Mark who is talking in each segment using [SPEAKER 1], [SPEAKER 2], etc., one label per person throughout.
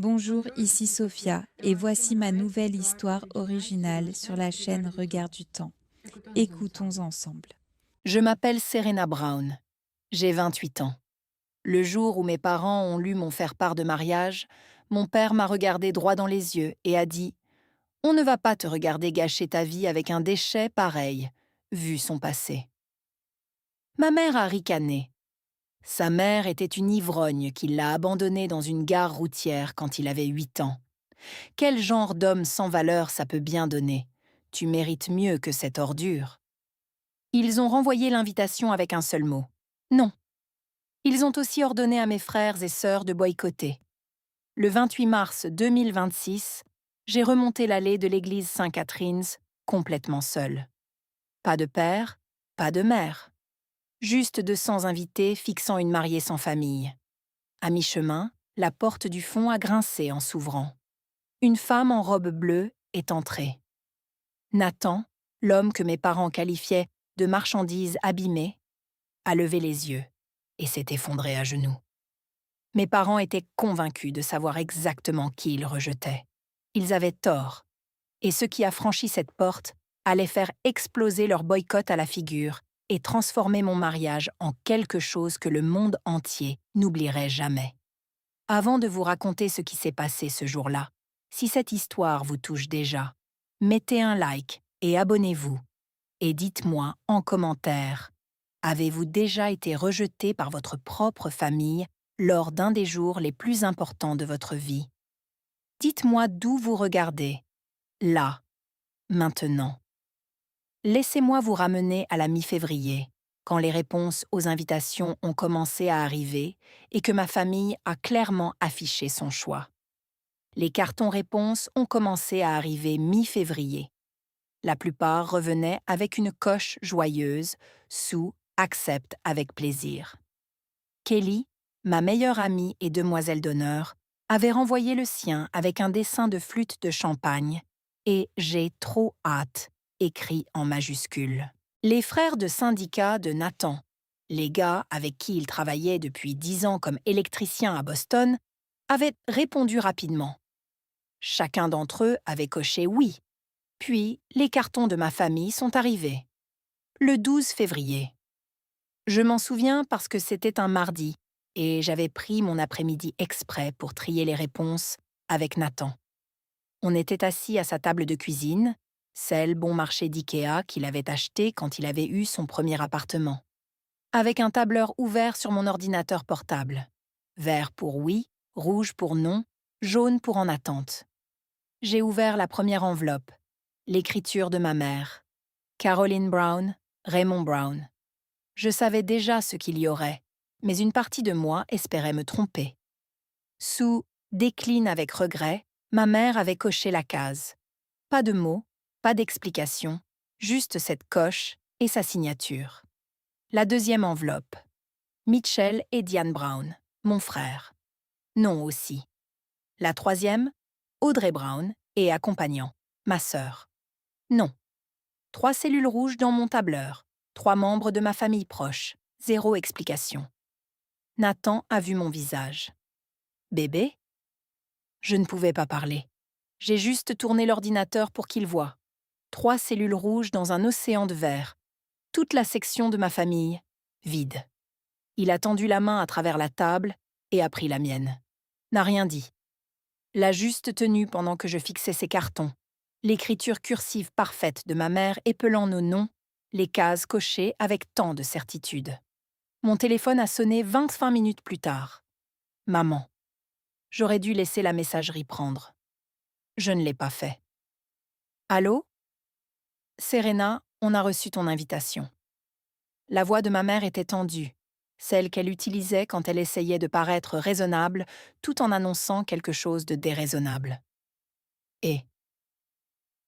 [SPEAKER 1] Bonjour, ici Sophia et voici ma nouvelle histoire originale sur la chaîne Regard du Temps. Écoutons ensemble.
[SPEAKER 2] Je m'appelle Serena Brown. J'ai 28 ans. Le jour où mes parents ont lu mon faire-part de mariage, mon père m'a regardé droit dans les yeux et a dit « On ne va pas te regarder gâcher ta vie avec un déchet pareil, vu son passé. » Ma mère a ricané. Sa mère était une ivrogne qui l'a abandonné dans une gare routière quand il avait 8 ans. Quel genre d'homme sans valeur ça peut bien donner? Tu mérites mieux que cette ordure. Ils ont renvoyé l'invitation avec un seul mot. Non. Ils ont aussi ordonné à mes frères et sœurs de boycotter. Le 28 mars 2026, j'ai remonté l'allée de l'église Saint-Catherine's complètement seule. Pas de père, pas de mère. Juste 200 invités fixant une mariée sans famille. À mi-chemin, la porte du fond a grincé en s'ouvrant. Une femme en robe bleue est entrée. Nathan, l'homme que mes parents qualifiaient de marchandise abîmée, a levé les yeux et s'est effondré à genoux. Mes parents étaient convaincus de savoir exactement qui ils rejetaient. Ils avaient tort, et ce qui a franchi cette porte allait faire exploser leur boycott à la figure et transformer mon mariage en quelque chose que le monde entier n'oublierait jamais. Avant de vous raconter ce qui s'est passé ce jour-là, si cette histoire vous touche déjà, mettez un like et abonnez-vous. Et dites-moi en commentaire, avez-vous déjà été rejeté par votre propre famille lors d'un des jours les plus importants de votre vie? Dites-moi d'où vous regardez, là, maintenant. Laissez-moi vous ramener à la mi-février, quand les réponses aux invitations ont commencé à arriver et que ma famille a clairement affiché son choix. Les cartons réponses ont commencé à arriver mi-février. La plupart revenaient avec une coche joyeuse sous « Accepte avec plaisir ». Kelly, ma meilleure amie et demoiselle d'honneur, avait renvoyé le sien avec un dessin de flûte de champagne et « J'ai trop hâte » écrit en majuscules. Les frères de syndicat de Nathan, les gars avec qui il travaillait depuis 10 ans comme électricien à Boston, avaient répondu rapidement. Chacun d'entre eux avait coché « Oui ». Puis, les cartons de ma famille sont arrivés. Le 12 février. Je m'en souviens parce que c'était un mardi et j'avais pris mon après-midi exprès pour trier les réponses avec Nathan. On était assis à sa table de cuisine, celle bon marché d'IKEA qu'il avait achetée quand il avait eu son premier appartement, avec un tableur ouvert sur mon ordinateur portable. Vert pour oui, rouge pour non, jaune pour en attente. J'ai ouvert la première enveloppe. L'écriture de ma mère. Caroline Brown, Raymond Brown. Je savais déjà ce qu'il y aurait, mais une partie de moi espérait me tromper. Sous « Décline avec regret », ma mère avait coché la case. Pas de mots, pas d'explication, juste cette coche et sa signature. La deuxième enveloppe. Mitchell et Diane Brown, mon frère. Non aussi. La troisième, Audrey Brown et accompagnant, ma sœur. Non. 3 cellules rouges dans mon tableur, 3 membres de ma famille proche, 0 explication. Nathan a vu mon visage. Bébé? Je ne pouvais pas parler. J'ai juste tourné l'ordinateur pour qu'il voie. 3 cellules rouges dans un océan de vert. Toute la section de ma famille, vide. Il a tendu la main à travers la table et a pris la mienne. N'a rien dit. L'a juste tenue pendant que je fixais ses cartons. L'écriture cursive parfaite de ma mère épelant nos noms, les cases cochées avec tant de certitude. Mon téléphone a sonné 25 minutes plus tard. Maman. J'aurais dû laisser la messagerie prendre. Je ne l'ai pas fait. Allô? Serena, on a reçu ton invitation. La voix de ma mère était tendue, celle qu'elle utilisait quand elle essayait de paraître raisonnable tout en annonçant quelque chose de déraisonnable. Et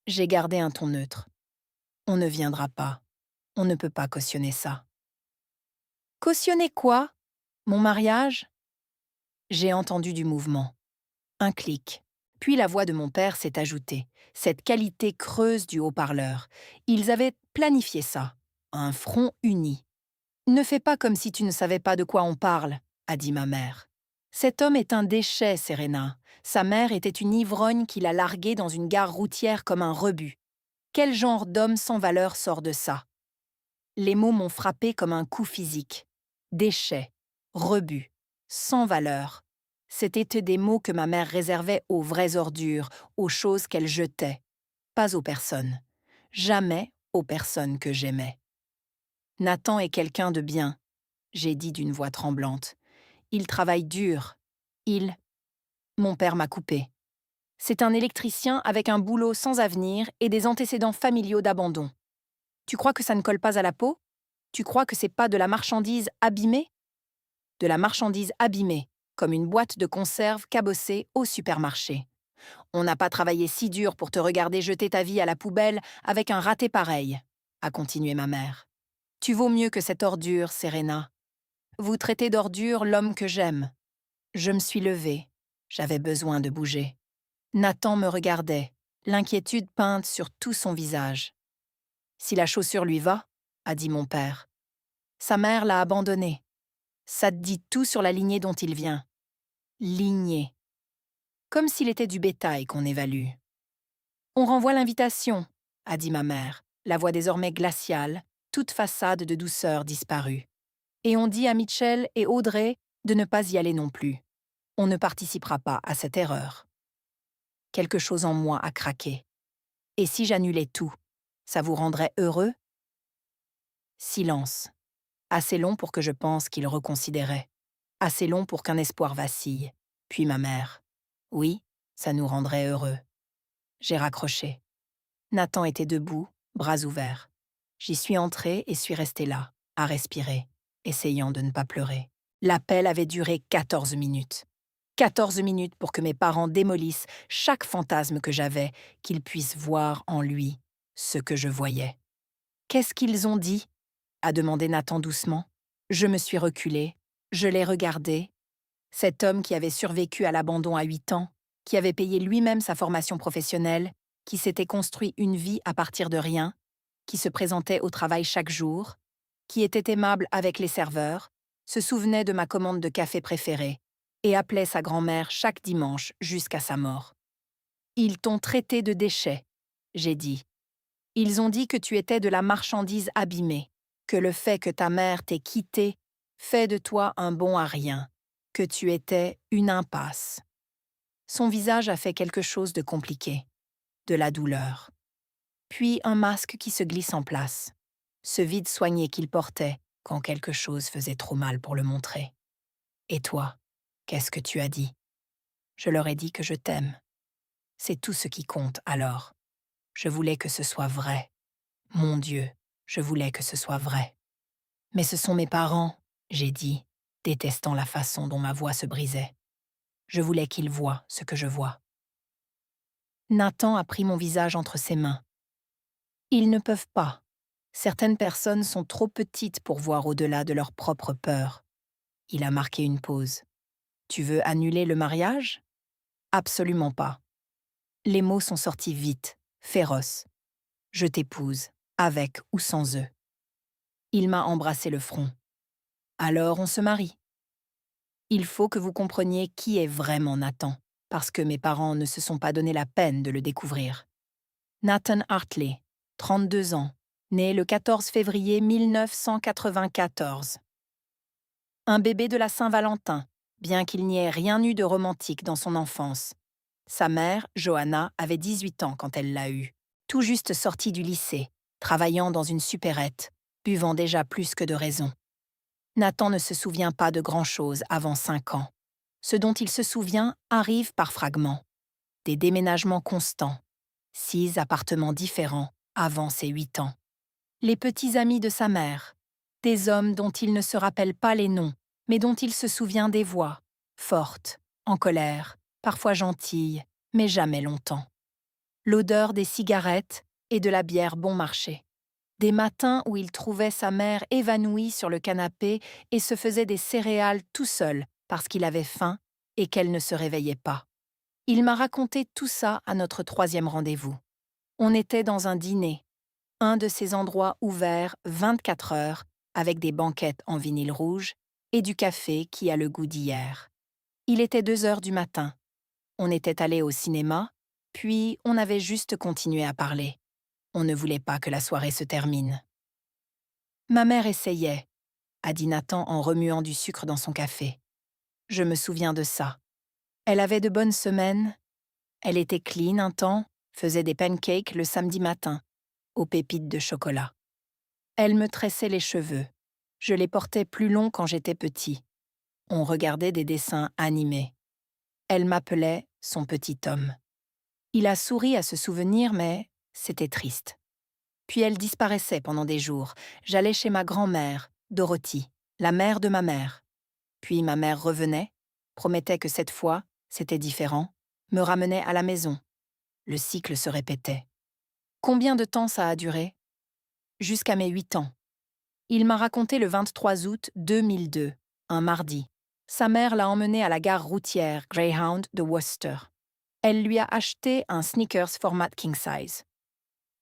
[SPEAKER 2] j'ai gardé un ton neutre. On ne viendra pas. On ne peut pas cautionner ça. Cautionner quoi? Mon mariage? J'ai entendu du mouvement. Un clic. Puis la voix de mon père s'est ajoutée, cette qualité creuse du haut-parleur. Ils avaient planifié ça. Un front uni. Ne fais pas comme si tu ne savais pas de quoi on parle, a dit ma mère. Cet homme est un déchet, Serena. Sa mère était une ivrogne qui l'a largué dans une gare routière comme un rebut. Quel genre d'homme sans valeur sort de ça? Les mots m'ont frappé comme un coup physique. Déchet, rebut, sans valeur. C'étaient des mots que ma mère réservait aux vraies ordures, aux choses qu'elle jetait. Pas aux personnes. Jamais aux personnes que j'aimais. Nathan est quelqu'un de bien, j'ai dit d'une voix tremblante. Il travaille dur. Mon père m'a coupé. C'est un électricien avec un boulot sans avenir et des antécédents familiaux d'abandon. Tu crois que ça ne colle pas à la peau? Tu crois que c'est pas de la marchandise abîmée? De la marchandise abîmée, comme une boîte de conserve cabossée au supermarché. On n'a pas travaillé si dur pour te regarder jeter ta vie à la poubelle avec un raté pareil, a continué ma mère. Tu vaux mieux que cette ordure, Serena. Vous traitez d'ordure l'homme que j'aime. Je me suis levée. J'avais besoin de bouger. Nathan me regardait, l'inquiétude peinte sur tout son visage. Si la chaussure lui va, a dit mon père. Sa mère l'a abandonné. Ça te dit tout sur la lignée dont il vient. Lignée. Comme s'il était du bétail qu'on évalue. On renvoie l'invitation, a dit ma mère, la voix désormais glaciale, toute façade de douceur disparue. Et on dit à Mitchell et Audrey de ne pas y aller non plus. On ne participera pas à cette erreur. Quelque chose en moi a craqué. Et si j'annulais tout, ça vous rendrait heureux? Silence. Assez long pour que je pense qu'il reconsidérait. Assez long pour qu'un espoir vacille. Puis ma mère. Oui, ça nous rendrait heureux. J'ai raccroché. Nathan était debout, bras ouverts. J'y suis entrée et suis restée là, à respirer, essayant de ne pas pleurer. L'appel avait duré 14 minutes. 14 minutes pour que mes parents démolissent chaque fantasme que j'avais, qu'ils puissent voir en lui ce que je voyais. Qu'est-ce qu'ils ont dit? A demandé Nathan doucement. Je me suis reculée, je l'ai regardé. Cet homme qui avait survécu à l'abandon à 8 ans, qui avait payé lui-même sa formation professionnelle, qui s'était construit une vie à partir de rien, qui se présentait au travail chaque jour, qui était aimable avec les serveurs, se souvenait de ma commande de café préférée et appelait sa grand-mère chaque dimanche jusqu'à sa mort. Ils t'ont traité de déchet, j'ai dit. Ils ont dit que tu étais de la marchandise abîmée, que le fait que ta mère t'ait quitté fait de toi un bon à rien, que tu étais une impasse. Son visage a fait quelque chose de compliqué, de la douleur. Puis un masque qui se glisse en place, ce vide soigné qu'il portait quand quelque chose faisait trop mal pour le montrer. Et toi, qu'est-ce que tu as dit? Je leur ai dit que je t'aime. C'est tout ce qui compte alors. Je voulais que ce soit vrai. Mon Dieu, je voulais que ce soit vrai. Mais ce sont mes parents, j'ai dit, détestant la façon dont ma voix se brisait. Je voulais qu'ils voient ce que je vois. Nathan a pris mon visage entre ses mains. Ils ne peuvent pas. Certaines personnes sont trop petites pour voir au-delà de leur propre peur. Il a marqué une pause. Tu veux annuler le mariage? Absolument pas. Les mots sont sortis vite, féroces. Je t'épouse, avec ou sans eux. Il m'a embrassé le front. Alors on se marie. Il faut que vous compreniez qui est vraiment Nathan, parce que mes parents ne se sont pas donné la peine de le découvrir. Nathan Hartley, 32 ans, né le 14 février 1994. Un bébé de la Saint-Valentin, bien qu'il n'y ait rien eu de romantique dans son enfance. Sa mère, Johanna, avait 18 ans quand elle l'a eu, tout juste sortie du lycée, travaillant dans une supérette, buvant déjà plus que de raison. Nathan ne se souvient pas de grand-chose avant 5 ans. Ce dont il se souvient arrive par fragments. Des déménagements constants, 6 appartements différents avant ses 8 ans. Les petits amis de sa mère, des hommes dont il ne se rappelle pas les noms, mais dont il se souvient des voix, fortes, en colère, parfois gentilles, mais jamais longtemps. L'odeur des cigarettes et de la bière bon marché. Des matins où il trouvait sa mère évanouie sur le canapé et se faisait des céréales tout seul parce qu'il avait faim et qu'elle ne se réveillait pas. Il m'a raconté tout ça à notre 3e rendez-vous. On était dans un dîner, un de ces endroits ouverts 24 heures avec des banquettes en vinyle rouge et du café qui a le goût d'hier. Il était 2 heures du matin. On était allé au cinéma, puis on avait juste continué à parler. On ne voulait pas que la soirée se termine. Ma mère essayait, a dit Nathan en remuant du sucre dans son café. Je me souviens de ça. Elle avait de bonnes semaines. Elle était clean un temps, faisait des pancakes le samedi matin, aux pépites de chocolat. Elle me tressait les cheveux. Je les portais plus longs quand j'étais petit. On regardait des dessins animés. Elle m'appelait son petit homme. Il a souri à ce souvenir, mais c'était triste. Puis elle disparaissait pendant des jours. J'allais chez ma grand-mère, Dorothy, la mère de ma mère. Puis ma mère revenait, promettait que cette fois, c'était différent, me ramenait à la maison. Le cycle se répétait. Combien de temps ça a duré? Jusqu'à mes 8 ans. Il m'a raconté le 23 août 2002, un mardi. Sa mère l'a emmené à la gare routière Greyhound de Worcester. Elle lui a acheté un Snickers format king size.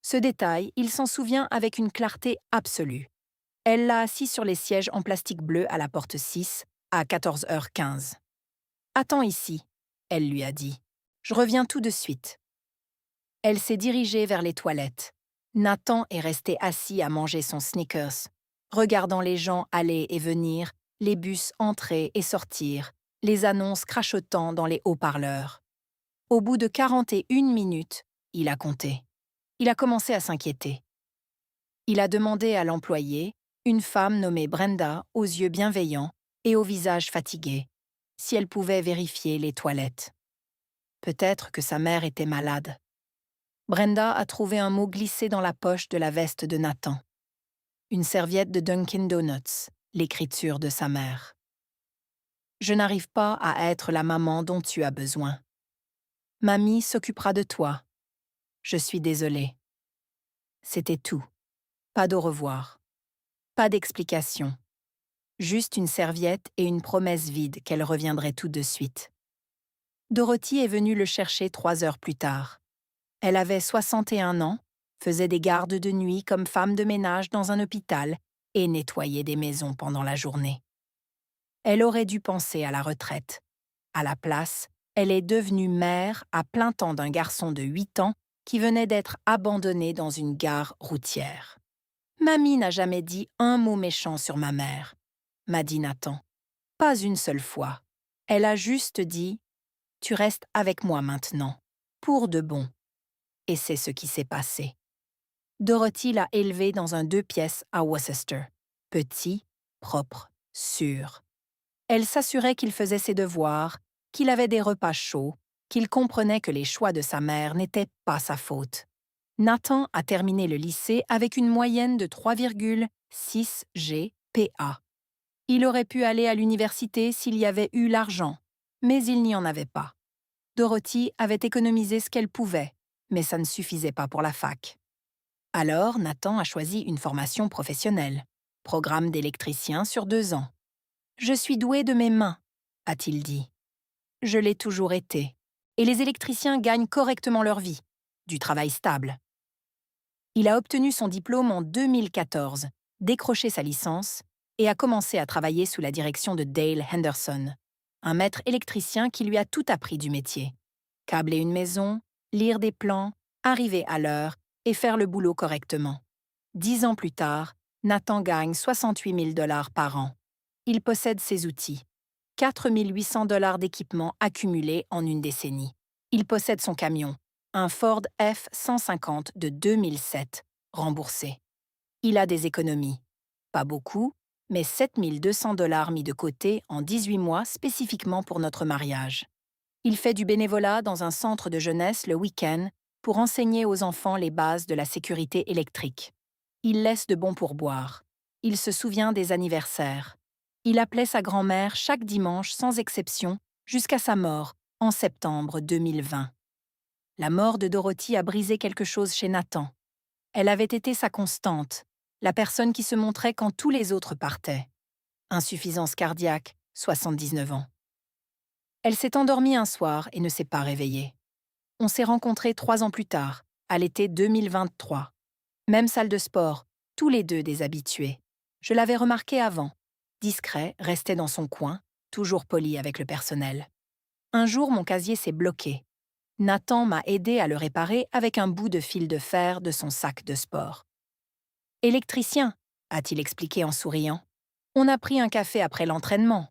[SPEAKER 2] Ce détail, il s'en souvient avec une clarté absolue. Elle l'a assis sur les sièges en plastique bleu à la porte 6 à 14h15. « Attends ici », elle lui a dit. « Je reviens tout de suite. » Elle s'est dirigée vers les toilettes. Nathan est resté assis à manger son Snickers, regardant les gens aller et venir, les bus entrer et sortir, les annonces crachotant dans les haut-parleurs. Au bout de 41 minutes, il a compté. Il a commencé à s'inquiéter. Il a demandé à l'employée, une femme nommée Brenda, aux yeux bienveillants et au visage fatigué, si elle pouvait vérifier les toilettes. Peut-être que sa mère était malade. Brenda a trouvé un mot glissé dans la poche de la veste de Nathan. Une serviette de Dunkin' Donuts, l'écriture de sa mère. « Je n'arrive pas à être la maman dont tu as besoin. Mamie s'occupera de toi. Je suis désolée. » C'était tout. Pas d'au revoir. Pas d'explication. Juste une serviette et une promesse vide qu'elle reviendrait tout de suite. Dorothy est venue le chercher 3 heures plus tard. Elle avait 61 ans, faisait des gardes de nuit comme femme de ménage dans un hôpital et nettoyait des maisons pendant la journée. Elle aurait dû penser à la retraite. À la place, elle est devenue mère à plein temps d'un garçon de 8 ans qui venait d'être abandonné dans une gare routière. « Mamie n'a jamais dit un mot méchant sur ma mère », m'a dit Nathan. Pas une seule fois. Elle a juste dit « Tu restes avec moi maintenant, pour de bon ». Et c'est ce qui s'est passé. Dorothy l'a élevé dans un 2 pièces à Worcester. Petit, propre, sûr. Elle s'assurait qu'il faisait ses devoirs, qu'il avait des repas chauds, qu'il comprenait que les choix de sa mère n'étaient pas sa faute. Nathan a terminé le lycée avec une moyenne de 3,6 GPA. Il aurait pu aller à l'université s'il y avait eu l'argent, mais il n'y en avait pas. Dorothy avait économisé ce qu'elle pouvait, mais ça ne suffisait pas pour la fac. Alors, Nathan a choisi une formation professionnelle, programme d'électricien sur 2 ans. « Je suis doué de mes mains », a-t-il dit. Je l'ai toujours été, et les électriciens gagnent correctement leur vie, du travail stable. Il a obtenu son diplôme en 2014, décroché sa licence et a commencé à travailler sous la direction de Dale Henderson, un maître électricien qui lui a tout appris du métier. Câbler une maison, lire des plans, arriver à l'heure et faire le boulot correctement. 10 ans plus tard, Nathan gagne 68 000 $ par an. Il possède ses outils. 4 800 $ d'équipement accumulés en une décennie. Il possède son camion, un Ford F-150 de 2007, remboursé. Il a des économies. Pas beaucoup, mais 7 200 $ mis de côté en 18 mois spécifiquement pour notre mariage. Il fait du bénévolat dans un centre de jeunesse le week-end pour enseigner aux enfants les bases de la sécurité électrique. Il laisse de bons pourboires. Il se souvient des anniversaires. Il appelait sa grand-mère chaque dimanche sans exception jusqu'à sa mort en septembre 2020. La mort de Dorothy a brisé quelque chose chez Nathan. Elle avait été sa constante, la personne qui se montrait quand tous les autres partaient. Insuffisance cardiaque, 79 ans. Elle s'est endormie un soir et ne s'est pas réveillée. On s'est rencontrés 3 ans plus tard, à l'été 2023. Même salle de sport, tous les deux des habitués. Je l'avais remarqué avant. Discret, restait dans son coin, toujours poli avec le personnel. Un jour, mon casier s'est bloqué. Nathan m'a aidé à le réparer avec un bout de fil de fer de son sac de sport. Électricien, a-t-il expliqué en souriant. On a pris un café après l'entraînement.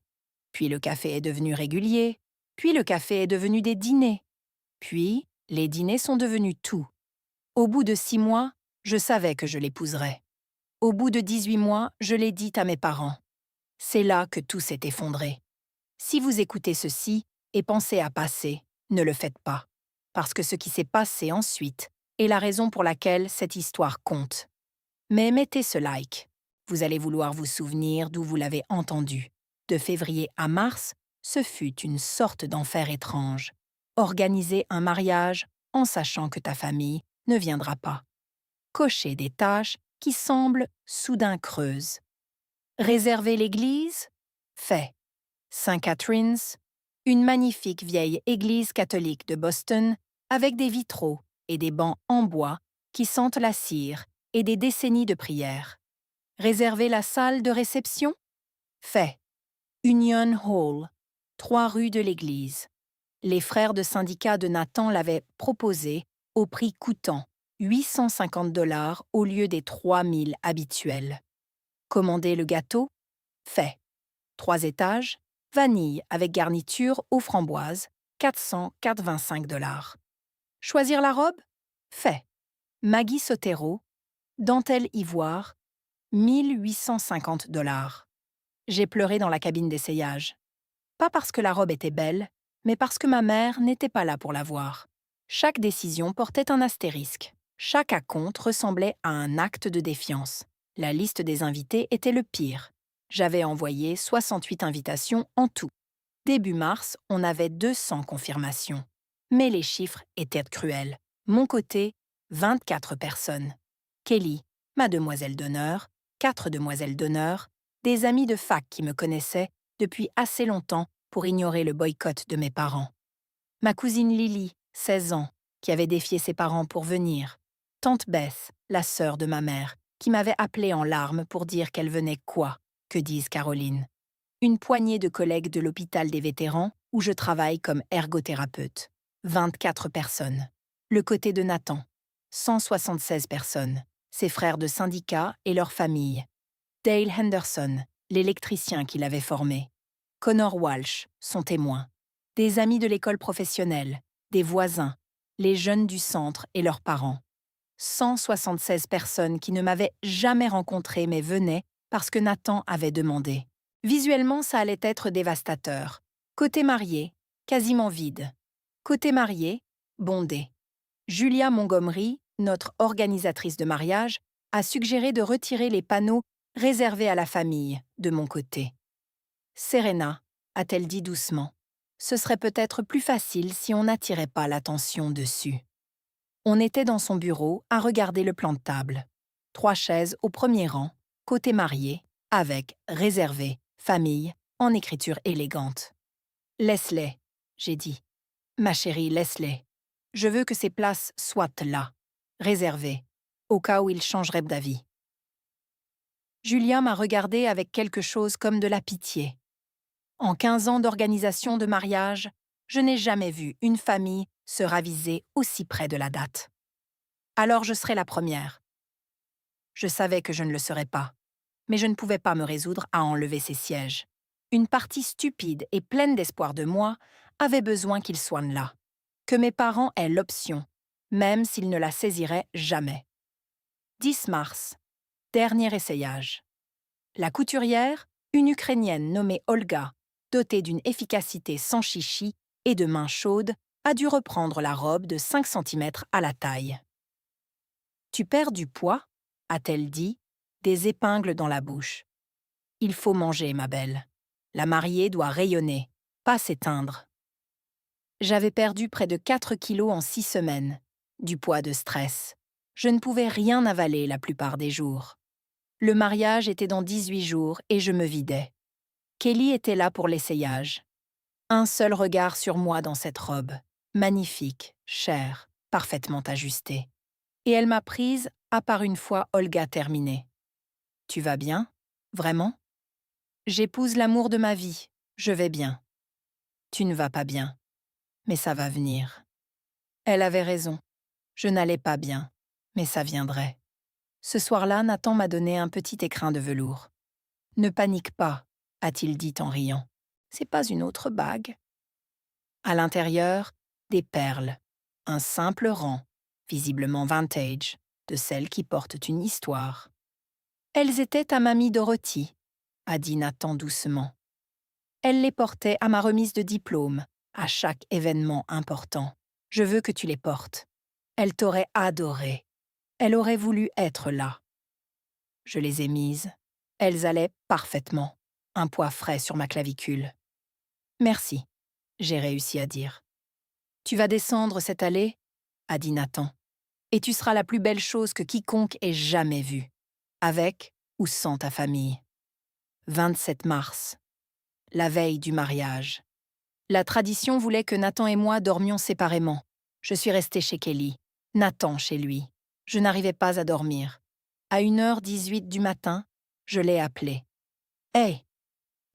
[SPEAKER 2] Puis le café est devenu régulier. Puis le café est devenu des dîners. Puis les dîners sont devenus tout. Au bout de 6 mois, je savais que je l'épouserais. Au bout de 18 mois, je l'ai dit à mes parents. C'est là que tout s'est effondré. Si vous écoutez ceci et pensez à passer, ne le faites pas. Parce que ce qui s'est passé ensuite est la raison pour laquelle cette histoire compte. Mais mettez ce like. Vous allez vouloir vous souvenir d'où vous l'avez entendu. De février à mars, ce fut une sorte d'enfer étrange. Organiser un mariage en sachant que ta famille ne viendra pas. Cocher des tâches qui semblent soudain creuses. Réserver l'église? Fait. St. Catherine's, une magnifique vieille église catholique de Boston avec des vitraux et des bancs en bois qui sentent la cire et des décennies de prières. Réserver la salle de réception? Fait. Union Hall, 3 rue de l'église. Les frères de syndicat de Nathan l'avaient proposé au prix coûtant 850 $ au lieu des 3000 habituels. Commander le gâteau? Fait. 3 étages, vanille avec garniture aux framboises, 485 $. Choisir la robe? Fait. Maggie Sotero, dentelle ivoire, 1850 $. J'ai pleuré dans la cabine d'essayage. Pas parce que la robe était belle, mais parce que ma mère n'était pas là pour la voir. Chaque décision portait un astérisque. Chaque acompte ressemblait à un acte de défiance. La liste des invités était le pire. J'avais envoyé 68 invitations en tout. Début mars, on avait 200 confirmations. Mais les chiffres étaient cruels. Mon côté, 24 personnes. Kelly, ma demoiselle d'honneur, 4 demoiselles d'honneur, des amis de fac qui me connaissaient depuis assez longtemps pour ignorer le boycott de mes parents. Ma cousine Lily, 16 ans, qui avait défié ses parents pour venir. Tante Beth, la sœur de ma mère, qui m'avait appelée en larmes pour dire qu'elle venait quoi, que dise Caroline. Une poignée de collègues de l'hôpital des vétérans où je travaille comme ergothérapeute. 24 personnes. Le côté de Nathan. 176 personnes. Ses frères de syndicat et leurs familles. Dale Henderson, l'électricien qui l'avait formé. Connor Walsh, son témoin. Des amis de l'école professionnelle, des voisins, les jeunes du centre et leurs parents. 176 personnes qui ne m'avaient jamais rencontré mais venaient parce que Nathan avait demandé. Visuellement, ça allait être dévastateur. Côté marié, quasiment vide. Côté marié, bondé. Julia Montgomery, notre organisatrice de mariage, a suggéré de retirer les panneaux réservés à la famille de mon côté. Serena, a-t-elle dit doucement, ce serait peut-être plus facile si on n'attirait pas l'attention dessus. On était dans son bureau à regarder le plan de table. 3 chaises au premier rang, côté marié, avec réservé, famille, en écriture élégante. Laisse-les, j'ai dit. Ma chérie, laisse-les. Je veux que ces places soient là, réservées, au cas où ils changeraient d'avis. Julia m'a regardée avec quelque chose comme de la pitié. En 15 ans d'organisation de mariage, je n'ai jamais vu une famille se raviser aussi près de la date. Alors je serai la première. Je savais que je ne le serais pas, mais je ne pouvais pas me résoudre à enlever ces sièges. Une partie stupide et pleine d'espoir de moi avait besoin qu'ils soient là, que mes parents aient l'option, même s'ils ne la saisiraient jamais. 10 mars, dernier essayage. La couturière, une Ukrainienne nommée Olga, dotée d'une efficacité sans chichi et de mains chaudes, a dû reprendre la robe de 5 cm à la taille. « Tu perds du poids ?» a-t-elle dit, des épingles dans la bouche. « Il faut manger, ma belle. La mariée doit rayonner, pas s'éteindre. » J'avais perdu près de 4 kilos en 6 semaines, du poids de stress. Je ne pouvais rien avaler la plupart des jours. Le mariage était dans 18 jours et je me vidais. Kelly était là pour l'essayage. Un seul regard sur moi dans cette robe, magnifique, chère, parfaitement ajustée. Et elle m'a prise, à part une fois Olga terminée. « Tu vas bien? Vraiment? » ?»« J'épouse l'amour de ma vie, je vais bien. »« Tu ne vas pas bien. mais ça va venir. Elle avait raison. Je n'allais pas bien, mais ça viendrait. Ce soir-là, Nathan m'a donné un petit écrin de velours. Ne panique pas, a-t-il dit en riant. C'est pas une autre bague. À l'intérieur, des perles, un simple rang, visiblement vintage, de celles qui portent une histoire. Elles étaient à mamie Dorothy, a dit Nathan doucement. Elle les portait à ma remise de diplôme, à chaque événement important. Je veux que tu les portes. Elle t'aurait adoré. Elle aurait voulu être là. Je les ai mises. Elles allaient parfaitement. Un poids frais sur ma clavicule. Merci, j'ai réussi à dire. Tu vas descendre cette allée, a dit Nathan, et tu seras la plus belle chose que quiconque ait jamais vue, avec ou sans ta famille. 27 mars, la veille du mariage. La tradition voulait que Nathan et moi dormions séparément. Je suis restée chez Kelly, Nathan chez lui. Je n'arrivais pas à dormir. À 1h18 du matin, je l'ai appelé. « Hey !»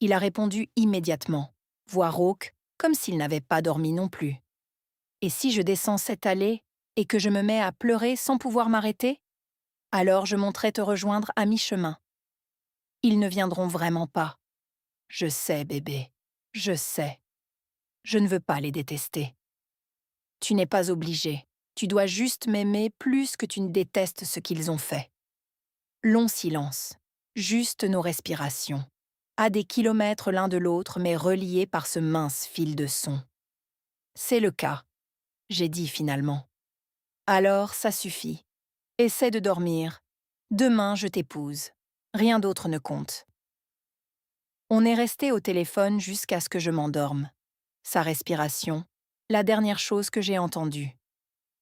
[SPEAKER 2] Il a répondu immédiatement, voix rauque, comme s'il n'avait pas dormi non plus. « Et si je descends cette allée et que je me mets à pleurer sans pouvoir m'arrêter? Alors je monterai te rejoindre à mi-chemin. Ils ne viendront vraiment pas. Je sais, bébé, je sais. Je ne veux pas les détester. Tu n'es pas obligé. Tu dois juste m'aimer plus que tu ne détestes ce qu'ils ont fait. » Long silence, juste nos respirations, à des kilomètres l'un de l'autre mais reliés par ce mince fil de son. « C'est le cas, » j'ai dit finalement. « Alors, ça suffit. Essaie de dormir. Demain, je t'épouse. Rien d'autre ne compte. » On est resté au téléphone jusqu'à ce que je m'endorme. Sa respiration, la dernière chose que j'ai entendue.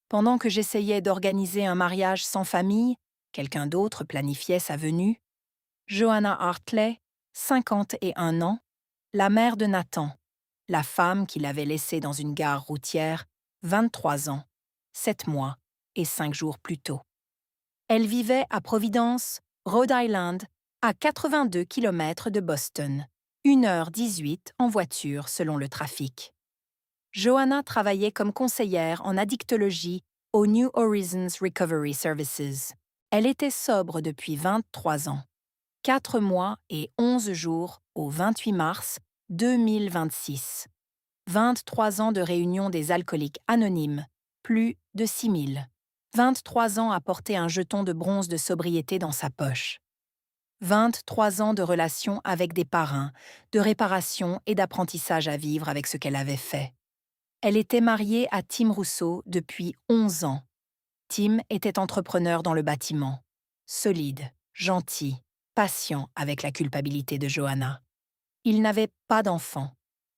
[SPEAKER 2] Pendant que j'essayais d'organiser un mariage sans famille, quelqu'un d'autre planifiait sa venue, Joanna Hartley, 51 ans, la mère de Nathan, la femme qui l'avait laissé dans une gare routière, 23 ans, 7 mois et 5 jours plus tôt. Elle vivait à Providence, Rhode Island, à 82 km de Boston, 1h18 en voiture selon le trafic. Joanna travaillait comme conseillère en addictologie au New Horizons Recovery Services. Elle était sobre depuis 23 ans. 4 mois et 11 jours au 28 mars 2026. 23 ans de réunion des alcooliques anonymes, plus de 6 000. 23 ans à porter un jeton de bronze de sobriété dans sa poche. 23 ans de relations avec des parrains, de réparation et d'apprentissage à vivre avec ce qu'elle avait fait. Elle était mariée à Tim Rousseau depuis 11 ans. Tim était entrepreneur dans le bâtiment. Solide, gentil, patient avec la culpabilité de Joanna. Il n'avait pas d'enfant.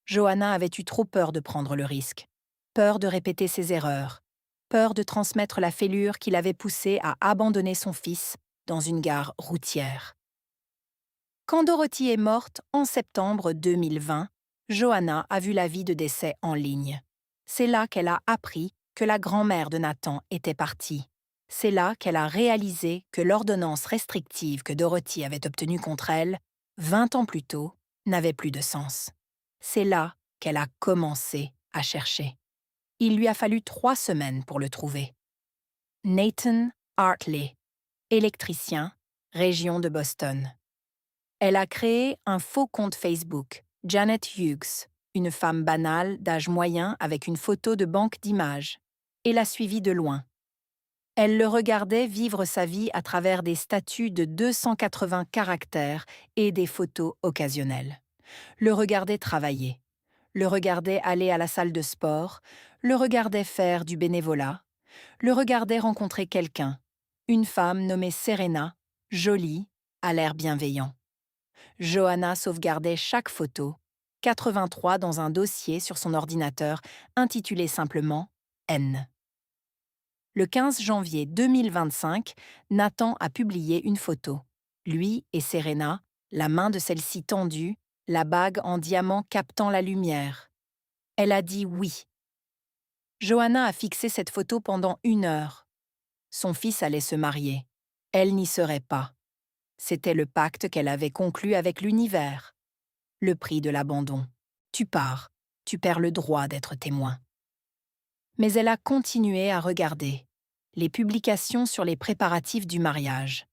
[SPEAKER 2] Joanna avait eu trop peur de prendre le risque. Peur de répéter ses erreurs. Peur de transmettre la fêlure qui l'avait poussée à abandonner son fils dans une gare routière. Quand Dorothy est morte en septembre 2020, Joanna a vu l'avis de décès en ligne. C'est là qu'elle a appris que la grand-mère de Nathan était partie. C'est là qu'elle a réalisé que l'ordonnance restrictive que Dorothy avait obtenue contre elle, 20 ans plus tôt, n'avait plus de sens. C'est là qu'elle a commencé à chercher. Il lui a fallu 3 semaines pour le trouver. Nathan Hartley, électricien, région de Boston. Elle a créé un faux compte Facebook, Janet Hughes, une femme banale d'âge moyen avec une photo de banque d'images, et l'a suivi de loin. Elle le regardait vivre sa vie à travers des statuts de 280 caractères et des photos occasionnelles. Le regardait travailler, le regardait aller à la salle de sport, le regardait faire du bénévolat, le regardait rencontrer quelqu'un, une femme nommée Serena, jolie, à l'air bienveillant. Joanna sauvegardait chaque photo, 83 dans un dossier sur son ordinateur intitulé simplement « N ». Le 15 janvier 2025, Nathan a publié une photo. Lui et Serena, la main de celle-ci tendue, la bague en diamant captant la lumière. Elle a dit oui. Joanna a fixé cette photo pendant 1 heure. Son fils allait se marier. Elle n'y serait pas. C'était le pacte qu'elle avait conclu avec l'univers. Le prix de l'abandon. Tu pars, tu perds le droit d'être témoin. Mais elle a continué à regarder les publications sur les préparatifs du mariage,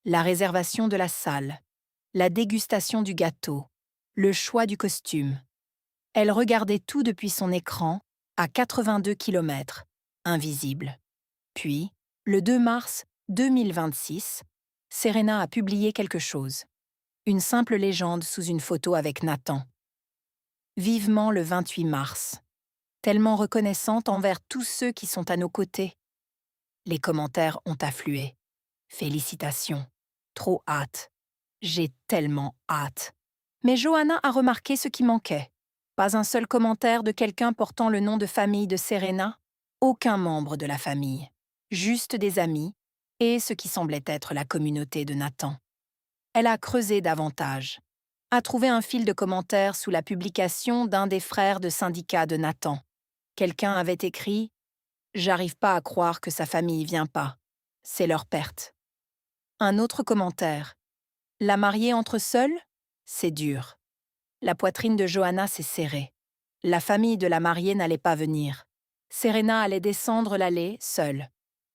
[SPEAKER 2] la réservation de la salle, la dégustation du gâteau, le choix du costume. Elle regardait tout depuis son écran, à 82 km, invisible. Puis, le 2 mars 2026, Serena a publié quelque chose. Une simple légende sous une photo avec Nathan. Vivement le 28 mars. Tellement reconnaissante envers tous ceux qui sont à nos côtés. Les commentaires ont afflué. Félicitations. Trop hâte. J'ai tellement hâte. Mais Johanna a remarqué ce qui manquait. Pas un seul commentaire de quelqu'un portant le nom de famille de Serena. Aucun membre de la famille. Juste des amis et ce qui semblait être la communauté de Nathan. Elle a creusé davantage. A trouvé un fil de commentaires sous la publication d'un des frères de syndicat de Nathan. Quelqu'un avait écrit « J'arrive pas à croire que sa famille vient pas. C'est leur perte. » Un autre commentaire « La mariée entre seuls? C'est dur. » La poitrine de Johanna s'est serrée. La famille de la mariée n'allait pas venir. Serena allait descendre l'allée seule.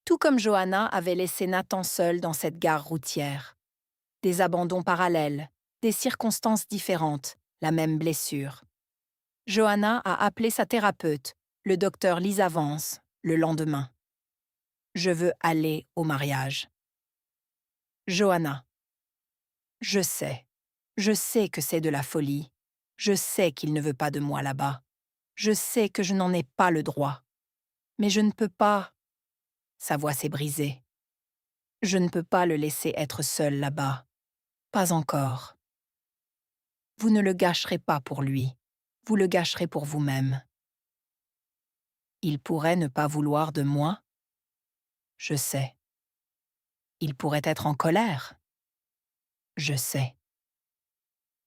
[SPEAKER 2] Tout comme Johanna avait laissé Nathan seul dans cette gare routière. Des abandons parallèles, des circonstances différentes, la même blessure. Johanna a appelé sa thérapeute, le docteur Lisa Vance, le lendemain. Je veux aller au mariage. Johanna. Je sais que c'est de la folie. Je sais qu'il ne veut pas de moi là-bas. Je sais que je n'en ai pas le droit. Mais je ne peux pas. Sa voix s'est brisée. Je ne peux pas le laisser être seul là-bas. Pas encore. Vous ne le gâcherez pas pour lui. Vous le gâcherez pour vous-même. Il pourrait ne pas vouloir de moi. Je sais. Il pourrait être en colère. Je sais.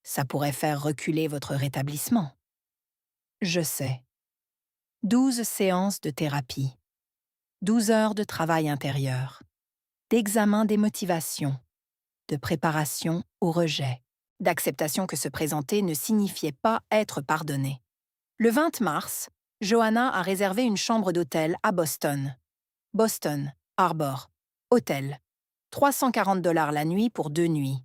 [SPEAKER 2] Ça pourrait faire reculer votre rétablissement. Je sais. 12 séances de thérapie. 12 heures de travail intérieur. D'examen des motivations. De préparation au rejet. D'acceptation que se présenter ne signifiait pas être pardonné. Le 20 mars, Johanna a réservé une chambre d'hôtel à Boston. Boston, Harbor. Hôtel. 340 $ la nuit pour 2 nuits.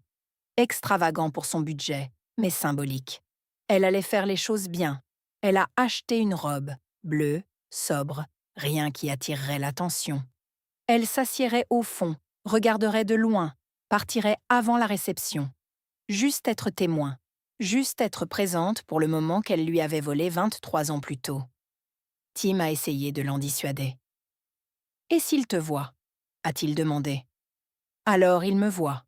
[SPEAKER 2] Extravagant pour son budget, mais symbolique. Elle allait faire les choses bien. Elle a acheté une robe, bleue, sobre, rien qui attirerait l'attention. Elle s'assiérait au fond, regarderait de loin, partirait avant la réception. Juste être témoin, juste être présente pour le moment qu'elle lui avait volé 23 ans plus tôt. Tim a essayé de l'en dissuader. « Et s'il te voit ?» a-t-il demandé. « Alors il me voit. »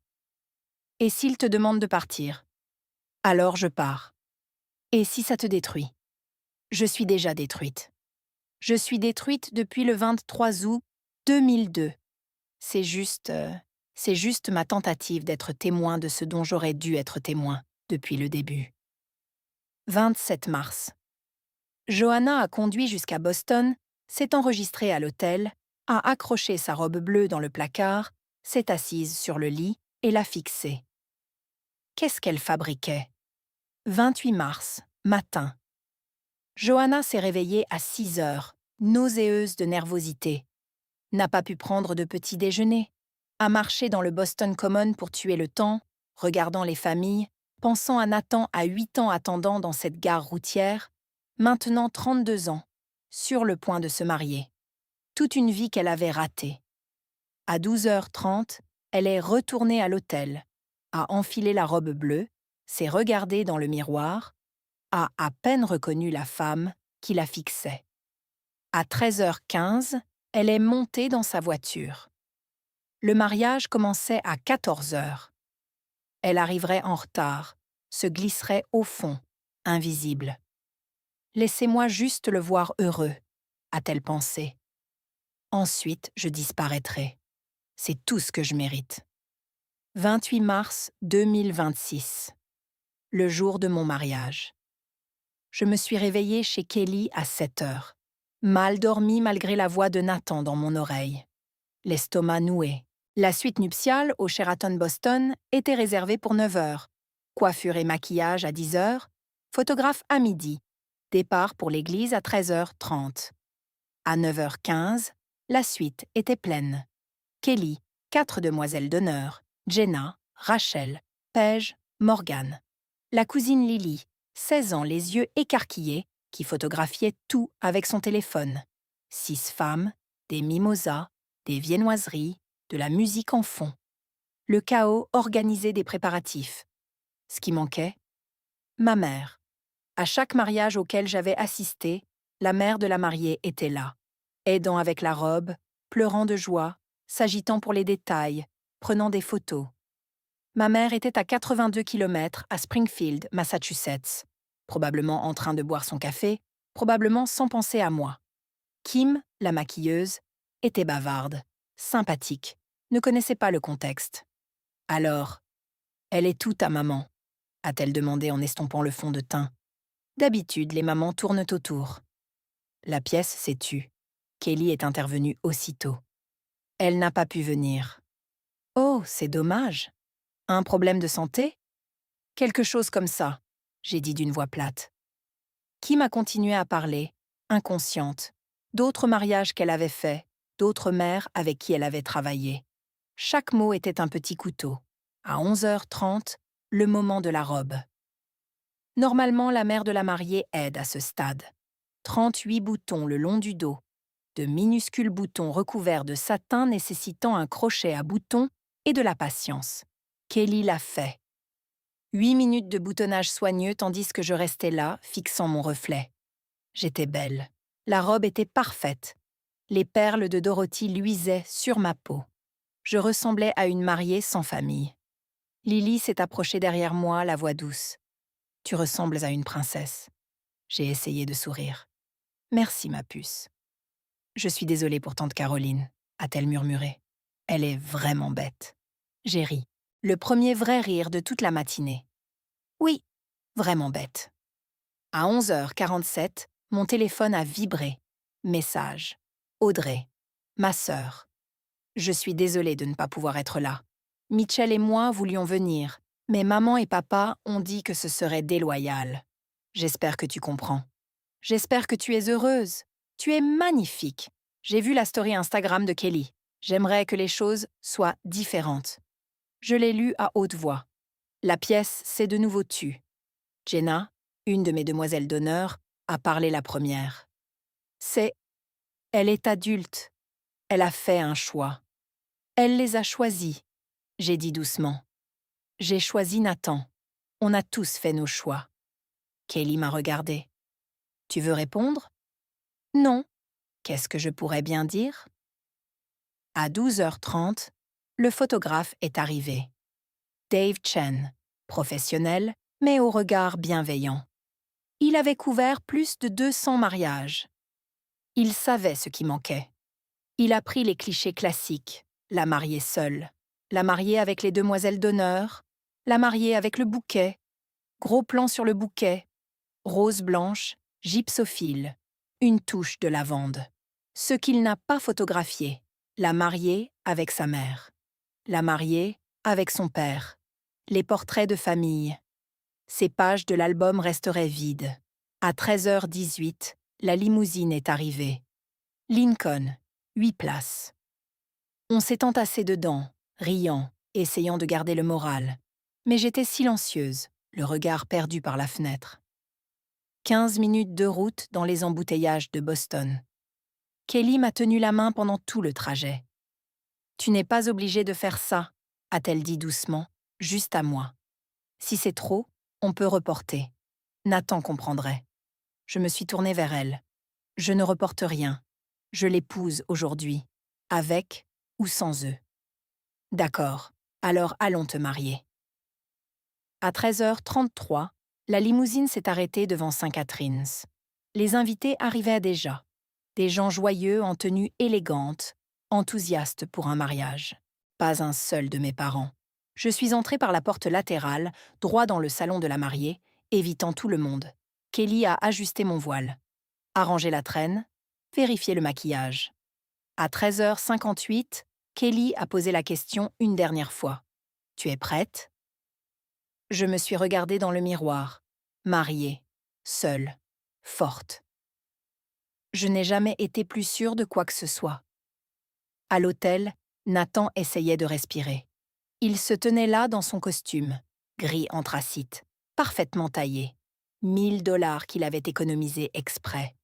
[SPEAKER 2] « Et s'il te demande de partir ?» ?»« Alors je pars. »« Et si ça te détruit ?» ?»« Je suis déjà détruite. Je suis détruite depuis le 23 août 2002. C'est juste ma tentative d'être témoin de ce dont j'aurais dû être témoin depuis le début. 27 mars. Johanna a conduit jusqu'à Boston, s'est enregistrée à l'hôtel, a accroché sa robe bleue dans le placard, s'est assise sur le lit et l'a fixée. Qu'est-ce qu'elle fabriquait? 28 mars, matin. Johanna s'est réveillée à 6 heures, nauséeuse de nervosité. N'a pas pu prendre de petit déjeuner. A marché dans le Boston Common pour tuer le temps, regardant les familles, pensant à Nathan à 8 ans attendant dans cette gare routière, maintenant 32 ans, sur le point de se marier. Toute une vie qu'elle avait ratée. À 12h30, elle est retournée à l'hôtel, a enfilé la robe bleue, s'est regardée dans le miroir, a à peine reconnu la femme qui la fixait. À 13h15, elle est montée dans sa voiture. Le mariage commençait à 14h. Elle arriverait en retard, se glisserait au fond, invisible. « Laissez-moi juste le voir heureux », a-t-elle pensé. « Ensuite, je disparaîtrai. C'est tout ce que je mérite. » 28 mars 2026. Le jour de mon mariage. Je me suis réveillée chez Kelly à 7h. Mal dormi malgré la voix de Nathan dans mon oreille. L'estomac noué. La suite nuptiale au Sheraton Boston était réservée pour 9h. Coiffure et maquillage à 10h. Photographe à midi. Départ pour l'église à 13h30. À 9h15, la suite était pleine. Kelly, 4 demoiselles d'honneur, Jenna, Rachel, Paige, Morgan. La cousine Lily, 16 ans, les yeux écarquillés, qui photographiait tout avec son téléphone. 6 femmes, des mimosas, des viennoiseries, de la musique en fond. Le chaos organisait des préparatifs. Ce qui manquait, ma mère. À chaque mariage auquel j'avais assisté, la mère de la mariée était là, aidant avec la robe, pleurant de joie, s'agitant pour les détails, prenant des photos. Ma mère était à 82 km à Springfield, Massachusetts, probablement en train de boire son café, probablement sans penser à moi. Kim, la maquilleuse, était bavarde, sympathique, ne connaissait pas le contexte. Alors, elle est toute à maman, a-t-elle demandé en estompant le fond de teint. D'habitude, les mamans tournent autour. La pièce s'est tue. Kelly est intervenue aussitôt. Elle n'a pas pu venir. Oh, c'est dommage. Un problème de santé? Quelque chose comme ça, j'ai dit d'une voix plate. Kim a continué à parler, inconsciente, d'autres mariages qu'elle avait faits, d'autres mères avec qui elle avait travaillé. Chaque mot était un petit couteau. À 11h30, le moment de la robe. Normalement, la mère de la mariée aide à ce stade. 38 boutons le long du dos, de minuscules boutons recouverts de satin nécessitant un crochet à boutons et de la patience. Kelly l'a fait. 8 minutes de boutonnage soigneux tandis que je restais là, fixant mon reflet. J'étais belle. La robe était parfaite. Les perles de Dorothy luisaient sur ma peau. Je ressemblais à une mariée sans famille. Lily s'est approchée derrière moi, la voix douce. « Tu ressembles à une princesse. » J'ai essayé de sourire. « Merci, ma puce. »« Je suis désolée pour tante Caroline, » a-t-elle murmuré. « Elle est vraiment bête. » J'ai ri. Le premier vrai rire de toute la matinée. Oui, vraiment bête. À 11h47, mon téléphone a vibré. Message. Audrey. Ma sœur. Je suis désolée de ne pas pouvoir être là. Mitchell et moi voulions venir, mais maman et papa ont dit que ce serait déloyal. J'espère que tu comprends. J'espère que tu es heureuse. Tu es magnifique. J'ai vu la story Instagram de Kelly. J'aimerais que les choses soient différentes. Je l'ai lu à haute voix. La pièce s'est de nouveau tue. Jenna, une de mes demoiselles d'honneur, a parlé la première. Elle est adulte. Elle a fait un choix. Elle les a choisis, j'ai dit doucement. J'ai choisi Nathan. On a tous fait nos choix. Kelly m'a regardée. Tu veux répondre? Non. Qu'est-ce que je pourrais bien dire? À 12h30, le photographe est arrivé. Dave Chen, professionnel, mais au regard bienveillant. Il avait couvert plus de 200 mariages. Il savait ce qui manquait. Il a pris les clichés classiques, la mariée seule, la mariée avec les demoiselles d'honneur, la mariée avec le bouquet, gros plan sur le bouquet, rose blanche, gypsophile, une touche de lavande. Ce qu'il n'a pas photographié, la mariée avec sa mère, la mariée avec son père, les portraits de famille. Ces pages de l'album resteraient vides. À 13h18, la limousine est arrivée. Lincoln, 8 places. On s'est entassé dedans, riant, essayant de garder le moral. Mais j'étais silencieuse, le regard perdu par la fenêtre. 15 minutes de route dans les embouteillages de Boston. Kelly m'a tenu la main pendant tout le trajet. « Tu n'es pas obligée de faire ça », a-t-elle dit doucement, juste à moi. « Si c'est trop, on peut reporter. Nathan comprendrait. » Je me suis tournée vers elle. « Je ne reporte rien. Je l'épouse aujourd'hui, avec ou sans eux. » « D'accord, alors allons te marier. » À 13h33, la limousine s'est arrêtée devant Saint-Catharines. Les invités arrivaient déjà. Des gens joyeux en tenue élégante, enthousiastes pour un mariage. Pas un seul de mes parents. Je suis entrée par la porte latérale, droit dans le salon de la mariée, évitant tout le monde. Kelly a ajusté mon voile, arrangé la traîne, vérifié le maquillage. À 13h58, Kelly a posé la question une dernière fois. « Tu es prête ?» Je me suis regardée dans le miroir, mariée, seule, forte. Je n'ai jamais été plus sûre de quoi que ce soit. À l'hôtel, Nathan essayait de respirer. Il se tenait là dans son costume, gris anthracite, parfaitement taillé. 1 000 $ qu'il avait économisés exprès.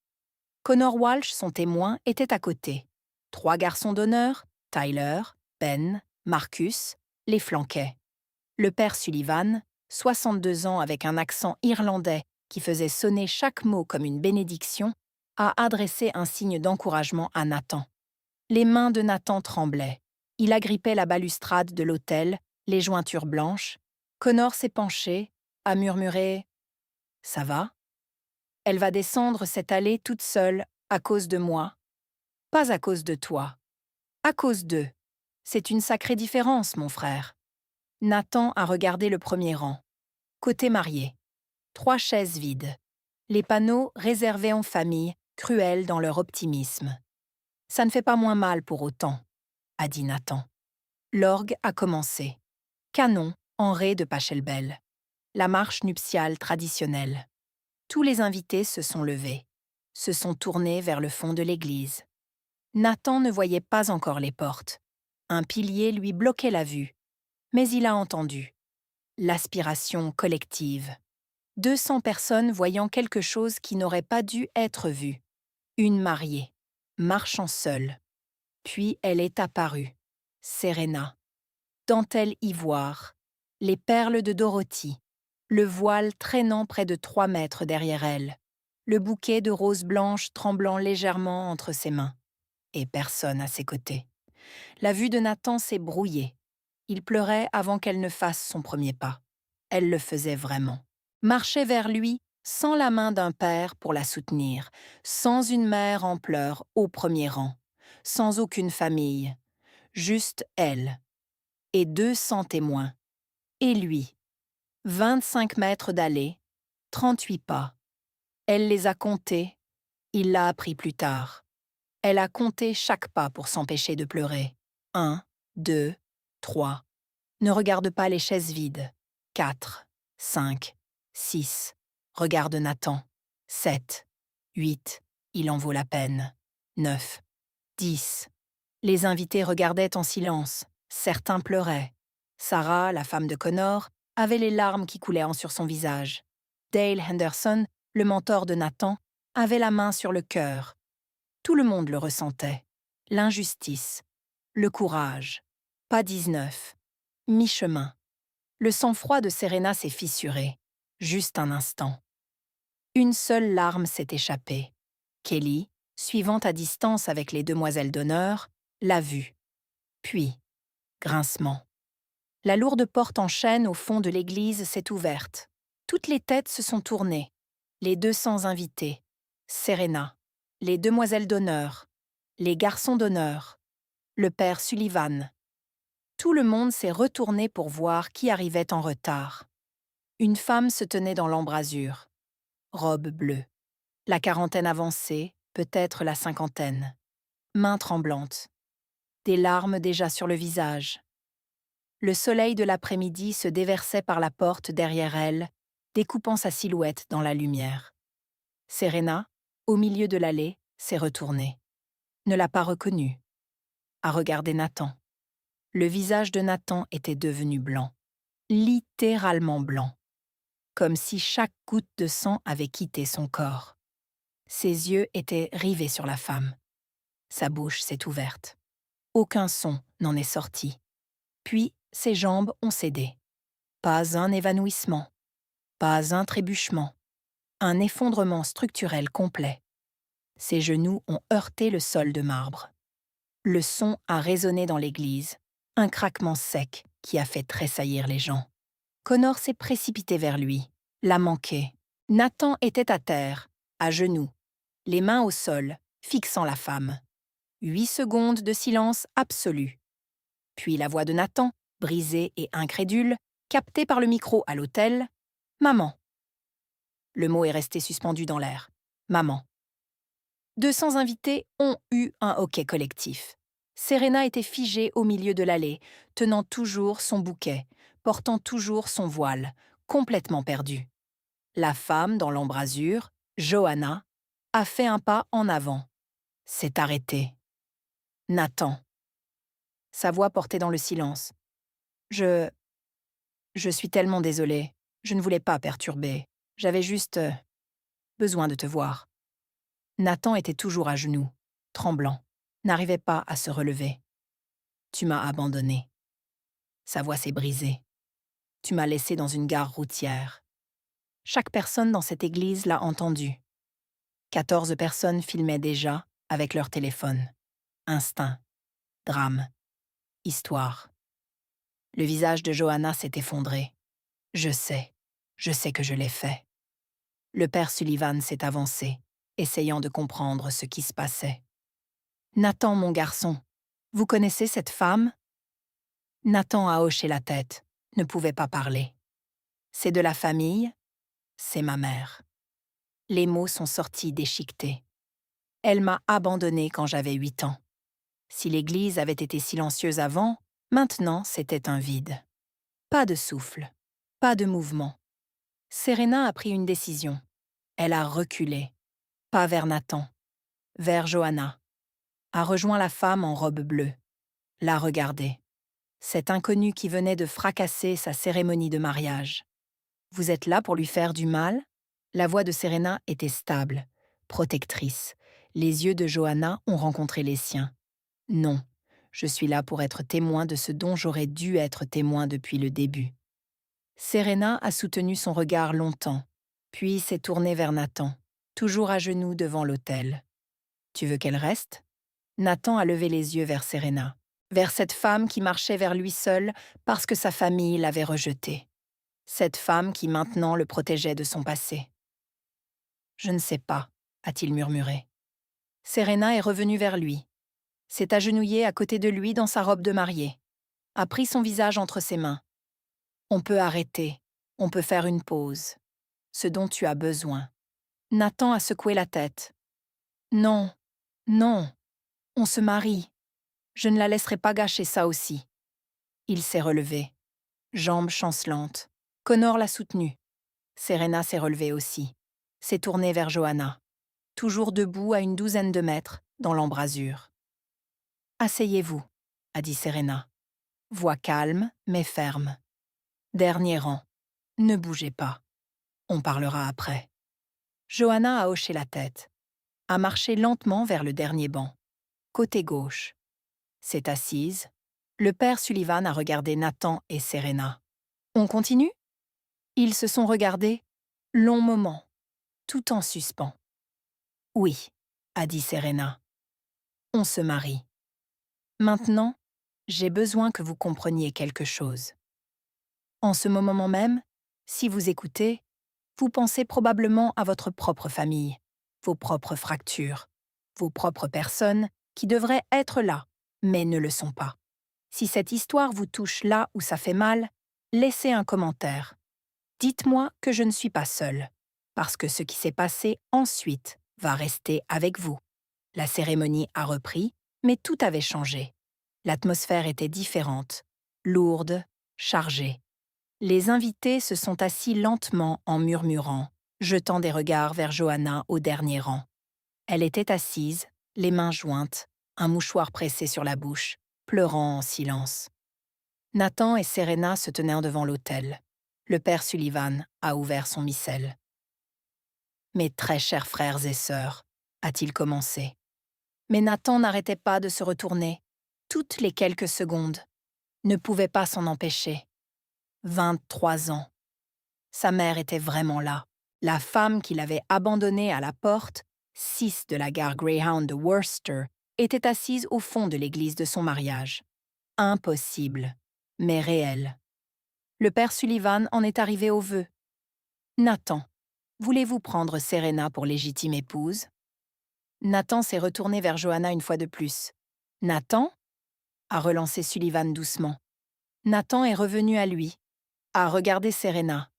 [SPEAKER 2] Connor Walsh, son témoin, était à côté. 3 garçons d'honneur, Tyler, Ben, Marcus, les flanquaient. Le père Sullivan, 62 ans avec un accent irlandais qui faisait sonner chaque mot comme une bénédiction, a adressé un signe d'encouragement à Nathan. Les mains de Nathan tremblaient. Il agrippait la balustrade de l'autel, les jointures blanches. Connor s'est penché, a murmuré « Ça va ?» Elle va descendre cette allée toute seule, à cause de moi. Pas à cause de toi. À cause d'eux. C'est une sacrée différence, mon frère. Nathan a regardé le premier rang. Côté marié. 3 chaises vides. Les panneaux réservés en famille, cruels dans leur optimisme. Ça ne fait pas moins mal pour autant, a dit Nathan. L'orgue a commencé. Canon en ré de Pachelbel. La marche nuptiale traditionnelle. Tous les invités se sont levés, se sont tournés vers le fond de l'église. Nathan ne voyait pas encore les portes. Un pilier lui bloquait la vue. Mais il a entendu. L'aspiration collective. 200 personnes voyant quelque chose qui n'aurait pas dû être vu. Une mariée, marchant seule. Puis elle est apparue. Serena. Dentelle ivoire. Les perles de Dorothy. Le voile traînant près de 3 mètres derrière elle. Le bouquet de roses blanches tremblant légèrement entre ses mains. Et personne à ses côtés. La vue de Nathan s'est brouillée. Il pleurait avant qu'elle ne fasse son premier pas. Elle le faisait vraiment. Marchait vers lui sans la main d'un père pour la soutenir, sans une mère en pleurs au premier rang, sans aucune famille, juste elle. Et 200 témoins. Et lui. 25 mètres d'allée, 38 pas. Elle les a comptés, il l'a appris plus tard. Elle a compté chaque pas pour s'empêcher de pleurer. 1, 2, 3. Ne regarde pas les chaises vides. 4, 5, 6. Regarde Nathan. 7, 8. Il en vaut la peine. 9, 10. Les invités regardaient en silence. Certains pleuraient. Sarah, la femme de Connor, avait les larmes qui coulaient sur son visage. Dale Henderson, le mentor de Nathan, avait la main sur le cœur. Tout le monde le ressentait. L'injustice. Le courage. Pas 19. Mi-chemin. Le sang-froid de Serena s'est fissuré. Juste un instant. Une seule larme s'est échappée. Kelly, suivant à distance avec les demoiselles d'honneur, l'a vue. Puis, grincement. La lourde porte en chêne au fond de l'église s'est ouverte. Toutes les têtes se sont tournées. Les 200 invités. Serena. Les demoiselles d'honneur. Les garçons d'honneur. Le père Sullivan. Tout le monde s'est retourné pour voir qui arrivait en retard. Une femme se tenait dans l'embrasure. Robe bleue. La quarantaine avancée, peut-être la cinquantaine. Mains tremblantes. Des larmes déjà sur le visage. Le soleil de l'après-midi se déversait par la porte derrière elle, découpant sa silhouette dans la lumière. Serena, au milieu de l'allée, s'est retournée. Ne l'a pas reconnue. A regardé Nathan. Le visage de Nathan était devenu blanc. Littéralement blanc. Comme si chaque goutte de sang avait quitté son corps. Ses yeux étaient rivés sur la femme. Sa bouche s'est ouverte. Aucun son n'en est sorti. Puis, ses jambes ont cédé. Pas un évanouissement. Pas un trébuchement. Un effondrement structurel complet. Ses genoux ont heurté le sol de marbre. Le son a résonné dans l'église. Un craquement sec qui a fait tressaillir les gens. Connor s'est précipité vers lui, l'a manqué. Nathan était à terre, à genoux, les mains au sol, fixant la femme. 8 secondes de silence absolu. Puis la voix de Nathan, brisée et incrédule, captée par le micro à l'hôtel. « Maman ». Le mot est resté suspendu dans l'air. « Maman ». 200 invités ont eu un hoquet collectif. Serena était figée au milieu de l'allée, tenant toujours son bouquet, portant toujours son voile, complètement perdue. La femme dans l'embrasure, Johanna, a fait un pas en avant. S'est arrêté. Nathan. Sa voix portait dans le silence. Je suis tellement désolée. Je ne voulais pas perturber. J'avais juste besoin de te voir. Nathan était toujours à genoux, tremblant, n'arrivait pas à se relever. Tu m'as abandonné. Sa voix s'est brisée. Tu m'as laissé dans une gare routière. Chaque personne dans cette église l'a entendu. 14 personnes filmaient déjà avec leur téléphone. Instinct, drame, histoire. Le visage de Johanna s'est effondré. Je sais que je l'ai fait. Le père Sullivan s'est avancé, essayant de comprendre ce qui se passait. Nathan, mon garçon, vous connaissez cette femme? Nathan a hoché la tête, ne pouvait pas parler. C'est de la famille, c'est ma mère. Les mots sont sortis déchiquetés. Elle m'a abandonné quand j'avais 8 ans. Si l'église avait été silencieuse avant, maintenant c'était un vide. Pas de souffle, pas de mouvement. Serena a pris une décision. Elle a reculé, pas vers Nathan, vers Johanna. A rejoint la femme en robe bleue, l'a regardée. Cet inconnu qui venait de fracasser sa cérémonie de mariage. Vous êtes là pour lui faire du mal? La voix de Serena était stable, protectrice. Les yeux de Johanna ont rencontré les siens. Non, je suis là pour être témoin de ce dont j'aurais dû être témoin depuis le début. Serena a soutenu son regard longtemps, puis s'est tournée vers Nathan, toujours à genoux devant l'autel. Tu veux qu'elle reste? Nathan a levé les yeux vers Serena, vers cette femme qui marchait vers lui seule parce que sa famille l'avait rejeté. Cette femme qui maintenant le protégeait de son passé. Je ne sais pas, a-t-il murmuré. Serena est revenue vers lui, s'est agenouillée à côté de lui dans sa robe de mariée, a pris son visage entre ses mains. On peut arrêter, on peut faire une pause. Ce dont tu as besoin. Nathan a secoué la tête. Non, non, on se marie. Je ne la laisserai pas gâcher ça aussi. Il s'est relevé, jambes chancelantes. Connor l'a soutenu. Serena s'est relevée aussi, s'est tournée vers Johanna, toujours debout à une douzaine de mètres, dans l'embrasure. Asseyez-vous, a dit Serena. Voix calme, mais ferme. Dernier rang. Ne bougez pas. On parlera après. Johanna a hoché la tête, a marché lentement vers le dernier banc, côté gauche. S'est assise. Le père Sullivan a regardé Nathan et Serena. On continue? Ils se sont regardés, long moment, tout en suspens. Oui, a dit Serena. On se marie. Maintenant, j'ai besoin que vous compreniez quelque chose. En ce moment même, si vous écoutez, vous pensez probablement à votre propre famille, vos propres fractures, vos propres personnes qui devraient être là, mais ne le sont pas. Si cette histoire vous touche là où ça fait mal, laissez un commentaire. Dites-moi que je ne suis pas seule, parce que ce qui s'est passé ensuite va rester avec vous. La cérémonie a repris, mais tout avait changé. L'atmosphère était différente, lourde, chargée. Les invités se sont assis lentement en murmurant, jetant des regards vers Johanna au dernier rang. Elle était assise, les mains jointes, un mouchoir pressé sur la bouche, pleurant en silence. Nathan et Serena se tenaient devant l'autel. Le père Sullivan a ouvert son missel. « Mes très chers frères et sœurs, a-t-il commencé. Mais Nathan n'arrêtait pas de se retourner, toutes les quelques secondes, ne pouvait pas s'en empêcher. 23 ans. Sa mère était vraiment là, la femme qu'il avait abandonnée à la porte, 6 de la gare Greyhound de Worcester, était assise au fond de l'église de son mariage. Impossible, mais réel. Le père Sullivan en est arrivé au vœu. Nathan, voulez-vous prendre Serena pour légitime épouse? Nathan s'est retourné vers Johanna une fois de plus. Nathan? A relancé Sullivan doucement. Nathan est revenu à lui, a regardé Serena.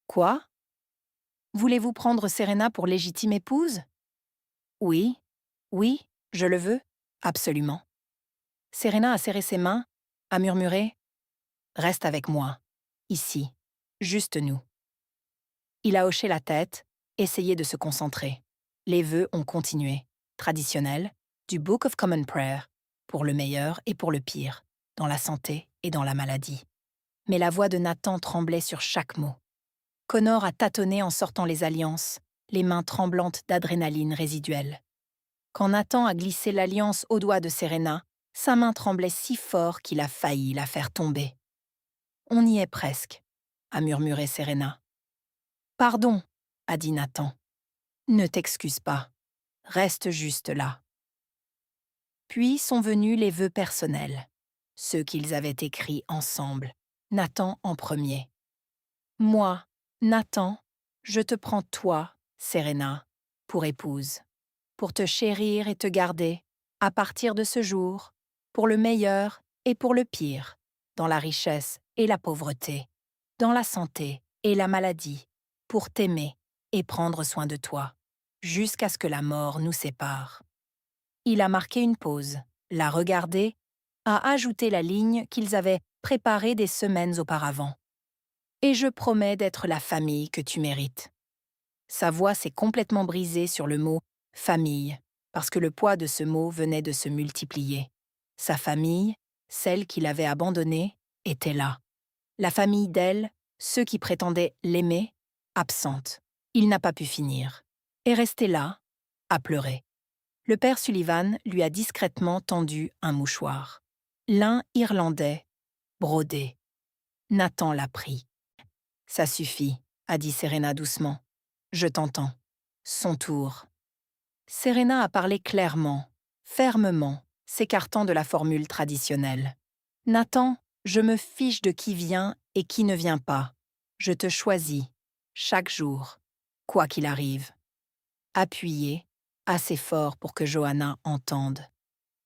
[SPEAKER 2] Quoi? Voulez-vous prendre Serena pour légitime épouse? Oui, oui, je le veux, absolument. Serena a serré ses mains, a murmuré « Reste avec moi, ici, juste nous ». Il a hoché la tête, Essayez de se concentrer. Les vœux ont continué, traditionnels, du Book of Common Prayer, pour le meilleur et pour le pire, dans la santé et dans la maladie. Mais la voix de Nathan tremblait sur chaque mot. Connor a tâtonné en sortant les alliances, les mains tremblantes d'adrénaline résiduelle. Quand Nathan a glissé l'alliance au doigt de Serena, sa main tremblait si fort qu'il a failli la faire tomber. « On y est presque », a murmuré Serena. « Pardon », a dit Nathan. « Ne t'excuse pas. Reste juste là. » Puis sont venus les vœux personnels, ceux qu'ils avaient écrits ensemble, Nathan en premier. « Moi, Nathan, je te prends toi, Serena, pour épouse, pour te chérir et te garder, à partir de ce jour, pour le meilleur et pour le pire, dans la richesse et la pauvreté, dans la santé et la maladie, pour t'aimer et prendre soin de toi, jusqu'à ce que la mort nous sépare. » Il a marqué une pause, l'a regardé, a ajouté la ligne qu'ils avaient préparée des semaines auparavant. « Et je promets d'être la famille que tu mérites. » Sa voix s'est complètement brisée sur le mot « famille », parce que le poids de ce mot venait de se multiplier. Sa famille, celle qu'il avait abandonnée, était là. La famille d'elle, ceux qui prétendaient l'aimer, absente. Il n'a pas pu finir. Est resté là, à pleurer. Le père Sullivan lui a discrètement tendu un mouchoir. L'un irlandais, brodé. Nathan l'a pris. « Ça suffit », a dit Serena doucement. « Je t'entends. Son tour. » Serena a parlé clairement, fermement, s'écartant de la formule traditionnelle. « Nathan, je me fiche de qui vient et qui ne vient pas. Je te choisis, chaque jour, quoi qu'il arrive. » Appuyé, assez fort pour que Johanna entende.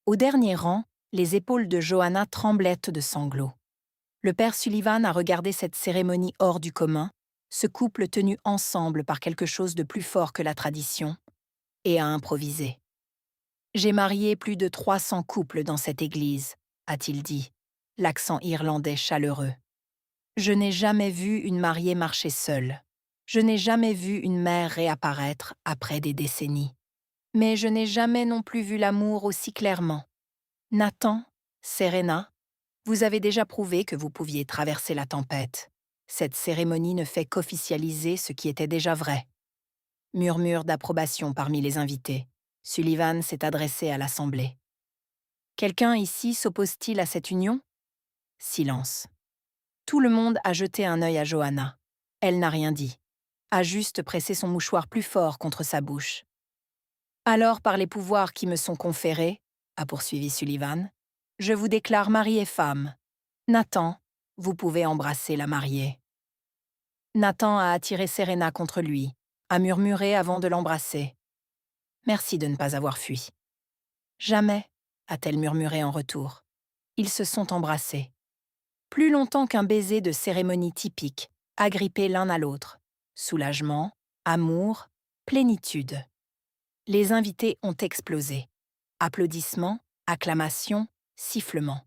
[SPEAKER 2] Au dernier rang, les épaules de Johanna tremblaient de sanglots. Le père Sullivan a regardé cette cérémonie hors du commun, ce couple tenu ensemble par quelque chose de plus fort que la tradition, et a improvisé. « J'ai marié plus de 300 couples dans cette église, » a-t-il dit, l'accent irlandais chaleureux. « Je n'ai jamais vu une mariée marcher seule. Je n'ai jamais vu une mère réapparaître après des décennies. Mais je n'ai jamais non plus vu l'amour aussi clairement. Nathan, Serena, vous avez déjà prouvé que vous pouviez traverser la tempête. Cette cérémonie ne fait qu'officialiser ce qui était déjà vrai. » Murmure d'approbation parmi les invités. Sullivan s'est adressé à l'assemblée. « Quelqu'un ici s'oppose-t-il à cette union ?» Silence. Tout le monde a jeté un œil à Johanna. Elle n'a rien dit. A juste pressé son mouchoir plus fort contre sa bouche. « Alors, par les pouvoirs qui me sont conférés, » a poursuivi Sullivan, « je vous déclare mari et femme. Nathan, vous pouvez embrasser la mariée. » Nathan a attiré Serena contre lui, a murmuré avant de l'embrasser. « Merci de ne pas avoir fui. »« Jamais », a-t-elle murmuré en retour. Ils se sont embrassés. Plus longtemps qu'un baiser de cérémonie typique, agrippés l'un à l'autre. Soulagement, amour, plénitude. Les invités ont explosé. Applaudissements, acclamations, sifflements.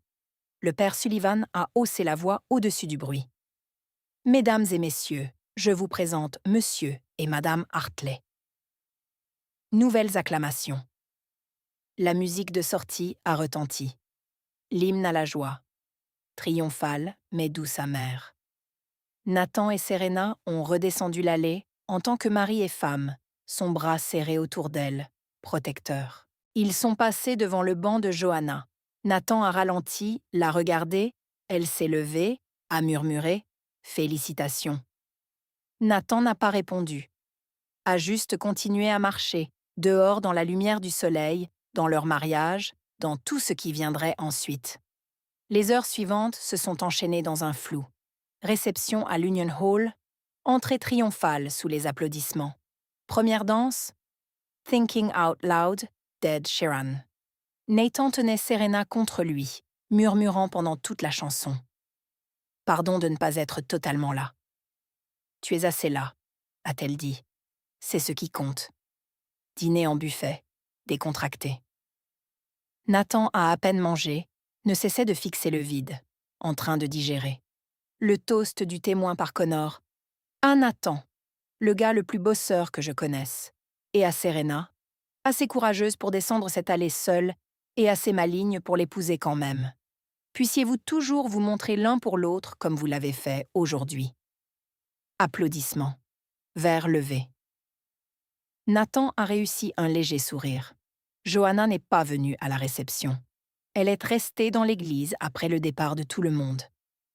[SPEAKER 2] Le père Sullivan a haussé la voix au-dessus du bruit. « Mesdames et messieurs, je vous présente Monsieur et Madame Hartley. » Nouvelles acclamations. La musique de sortie a retenti. L'hymne à la joie. Triomphale, mais douce amère. Nathan et Serena ont redescendu l'allée en tant que mari et femme, son bras serré autour d'elle, protecteur. Ils sont passés devant le banc de Johanna. Nathan a ralenti, l'a regardée, elle s'est levée, a murmuré « Félicitations ». Nathan n'a pas répondu. A juste continué à marcher, dehors dans la lumière du soleil, dans leur mariage, dans tout ce qui viendrait ensuite. Les heures suivantes se sont enchaînées dans un flou. Réception à l'Union Hall, entrée triomphale sous les applaudissements. Première danse, Thinking Out Loud, d'Ed Sheeran. Nathan tenait Serena contre lui, murmurant pendant toute la chanson. « Pardon de ne pas être totalement là. »« Tu es assez là, » a-t-elle dit. « C'est ce qui compte. » Dîner en buffet, décontracté. Nathan a à peine mangé, ne cessait de fixer le vide, en train de digérer. Le toast du témoin par Connor. « À Nathan, le gars le plus bosseur que je connaisse. Et à Serena, assez courageuse pour descendre cette allée seule et assez maligne pour l'épouser quand même. Puissiez-vous toujours vous montrer l'un pour l'autre comme vous l'avez fait aujourd'hui. Applaudissements. Verre levé. Nathan a réussi un léger sourire. Johanna n'est pas venue à la réception. Elle est restée dans l'église après le départ de tout le monde,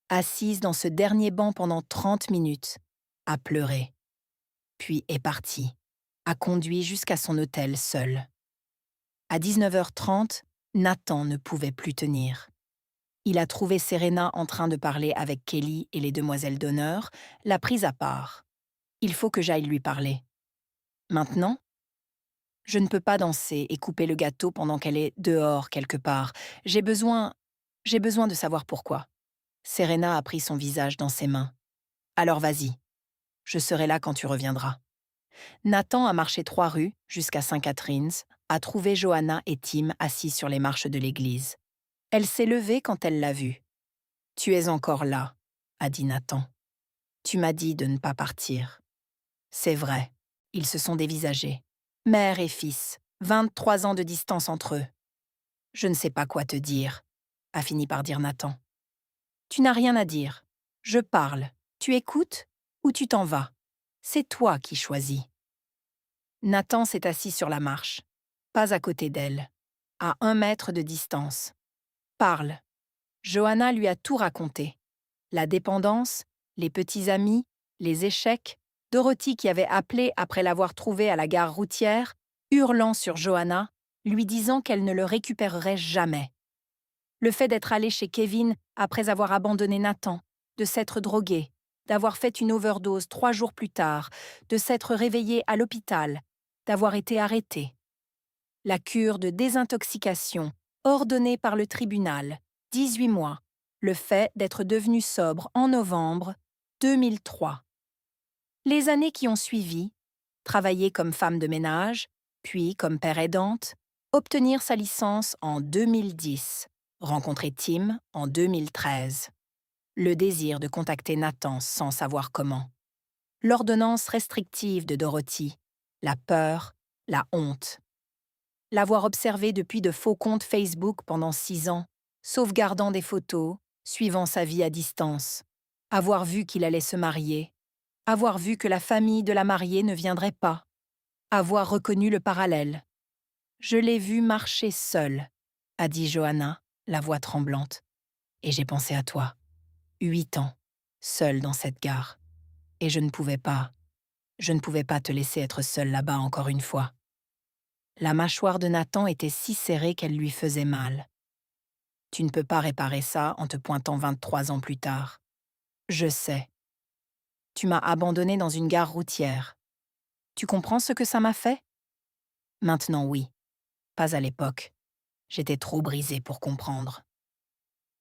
[SPEAKER 2] assise dans ce dernier banc pendant 30 minutes, à pleurer. Puis est partie, a conduit jusqu'à son hôtel seul. À 19h30, Nathan ne pouvait plus tenir. Il a trouvé Serena en train de parler avec Kelly et les demoiselles d'honneur, l'a prise à part. Il faut que j'aille lui parler. Maintenant? Je ne peux pas danser et couper le gâteau pendant qu'elle est dehors quelque part. J'ai besoin de savoir pourquoi. Serena a pris son visage dans ses mains. Alors vas-y, je serai là quand tu reviendras. Nathan a marché 3 rues jusqu'à Saint-Catherine's, a trouvé Johanna et Tim assis sur les marches de l'église. Elle s'est levée quand elle l'a vu. « Tu es encore là », a dit Nathan. « Tu m'as dit de ne pas partir. » C'est vrai, ils se sont dévisagés. Mère et fils, 23 ans de distance entre eux. « Je ne sais pas quoi te dire », a fini par dire Nathan. « Tu n'as rien à dire. Je parle. Tu écoutes ou tu t'en vas. C'est toi qui choisis. » Nathan s'est assis sur la marche, pas à côté d'elle, à 1 mètre de distance. Parle. Johanna lui a tout raconté. La dépendance, les petits amis, les échecs, Dorothy qui avait appelé après l'avoir trouvée à la gare routière, hurlant sur Johanna, lui disant qu'elle ne le récupérerait jamais. Le fait d'être allée chez Kevin après avoir abandonné Nathan, de s'être droguée, d'avoir fait une overdose 3 jours plus tard, de s'être réveillée à l'hôpital, d'avoir été arrêtée. La cure de désintoxication, ordonnée par le tribunal, 18 mois, le fait d'être devenue sobre en novembre 2003. Les années qui ont suivi, travailler comme femme de ménage, puis comme père aidante, obtenir sa licence en 2010, rencontrer Tim en 2013. Le désir de contacter Nathan sans savoir comment. L'ordonnance restrictive de Dorothy, la peur, la honte. L'avoir observé depuis de faux comptes Facebook pendant 6 ans, sauvegardant des photos, suivant sa vie à distance. Avoir vu qu'il allait se marier. Avoir vu que la famille de la mariée ne viendrait pas. Avoir reconnu le parallèle. « Je l'ai vu marcher seul », a dit Johanna, la voix tremblante. Et j'ai pensé à toi. 8 ans, seule dans cette gare. Et je ne pouvais pas te laisser être seule là-bas encore une fois. La mâchoire de Nathan était si serrée qu'elle lui faisait mal. Tu ne peux pas réparer ça en te pointant 23 ans plus tard. Je sais. Tu m'as abandonnée dans une gare routière. Tu comprends ce que ça m'a fait? Maintenant oui. Pas à l'époque. J'étais trop brisée pour comprendre.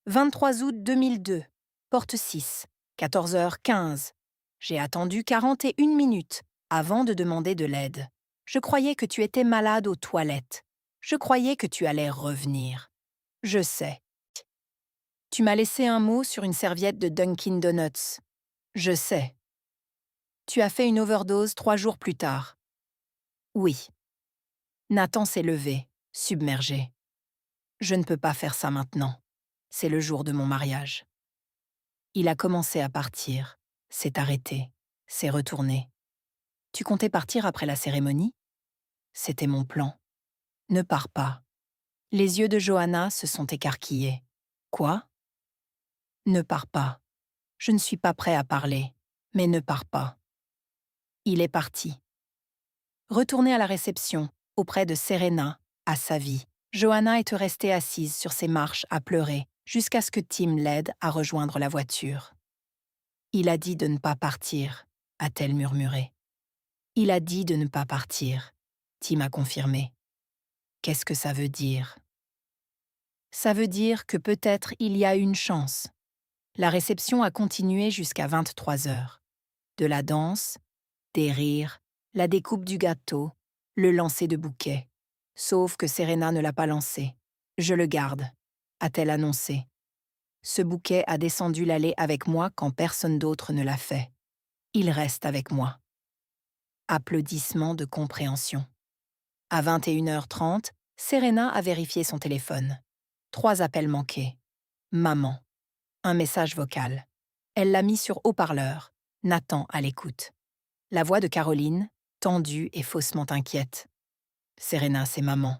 [SPEAKER 2] 23 août 2002, porte 6, 14h15. J'ai attendu 41 minutes avant de demander de l'aide. Je croyais que tu étais malade aux toilettes. Je croyais que tu allais revenir. Je sais. Tu m'as laissé un mot sur une serviette de Dunkin' Donuts. Je sais. Tu as fait une overdose 3 jours plus tard. Oui. Nathan s'est levé, submergé. Je ne peux pas faire ça maintenant. C'est le jour de mon mariage. Il a commencé à partir, s'est arrêté, s'est retourné. Tu comptais partir après la cérémonie? C'était mon plan. Ne pars pas. Les yeux de Johanna se sont écarquillés. Quoi? Ne pars pas. Je ne suis pas prêt à parler, mais ne pars pas. Il est parti. Retourné à la réception, auprès de Serena, à sa vie, Johanna est restée assise sur ses marches à pleurer jusqu'à ce que Tim l'aide à rejoindre la voiture. Il a dit de ne pas partir, a-t-elle murmuré. Il a dit de ne pas partir, Tim a confirmé. Qu'est-ce que ça veut dire? Ça veut dire que peut-être il y a une chance. La réception a continué jusqu'à 23 heures. De la danse, des rires, la découpe du gâteau, le lancer de bouquets. Sauf que Serena ne l'a pas lancé. Je le garde, a-t-elle annoncé. Ce bouquet a descendu l'allée avec moi quand personne d'autre ne l'a fait. Il reste avec moi. Applaudissements de compréhension. À 21h30, Serena a vérifié son téléphone. 3 appels manqués. Maman. Un message vocal. Elle l'a mis sur haut-parleur. Nathan à l'écoute. La voix de Caroline, tendue et faussement inquiète. Serena, c'est maman.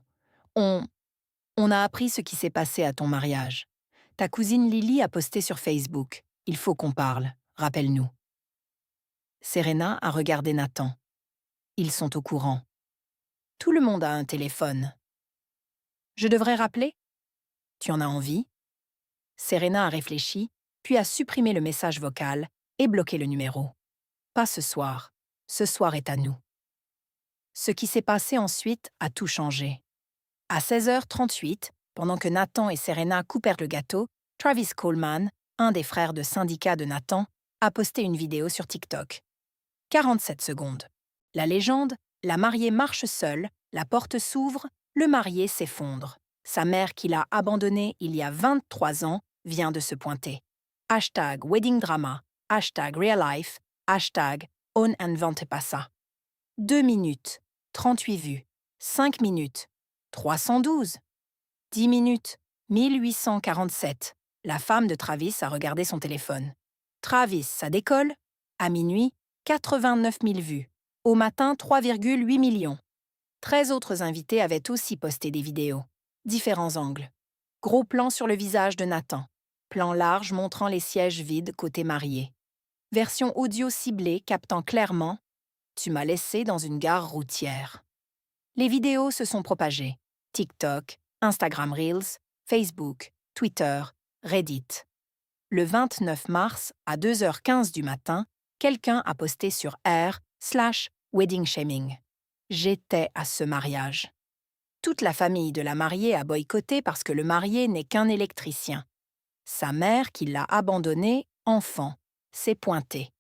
[SPEAKER 2] On a appris ce qui s'est passé à ton mariage. Ta cousine Lily a posté sur Facebook. Il faut qu'on parle. Rappelle-nous. Serena a regardé Nathan. Ils sont au courant. Tout le monde a un téléphone. Je devrais rappeler? Tu en as envie? Serena a réfléchi, puis a supprimé le message vocal et bloqué le numéro. Pas ce soir. Ce soir est à nous. Ce qui s'est passé ensuite a tout changé. À 16h38, pendant que Nathan et Serena coupèrent le gâteau, Travis Coleman, un des frères de syndicat de Nathan, a posté une vidéo sur TikTok. 47 secondes. La légende, la mariée marche seule, la porte s'ouvre, le marié s'effondre. Sa mère qui l'a abandonné il y a 23 ans vient de se pointer. Hashtag wedding drama, hashtag real life, hashtag on invente pas ça. 2 minutes, 38 vues. 5 minutes, 312. 10 minutes, 1847. La femme de Travis a regardé son téléphone. Travis, ça décolle. À minuit, 89 000 vues. Au matin, 3,8 millions. 13 autres invités avaient aussi posté des vidéos. Différents angles. Gros plan sur le visage de Nathan. Plan large montrant les sièges vides côté marié. Version audio ciblée captant clairement « Tu m'as laissé dans une gare routière ». Les vidéos se sont propagées. TikTok, Instagram Reels, Facebook, Twitter, Reddit. Le 29 mars, à 2h15 du matin, quelqu'un a posté sur r/wedding shaming. J'étais à ce mariage. Toute la famille de la mariée a boycotté parce que le marié n'est qu'un électricien. Sa mère, qui l'a abandonné, enfant, s'est pointée.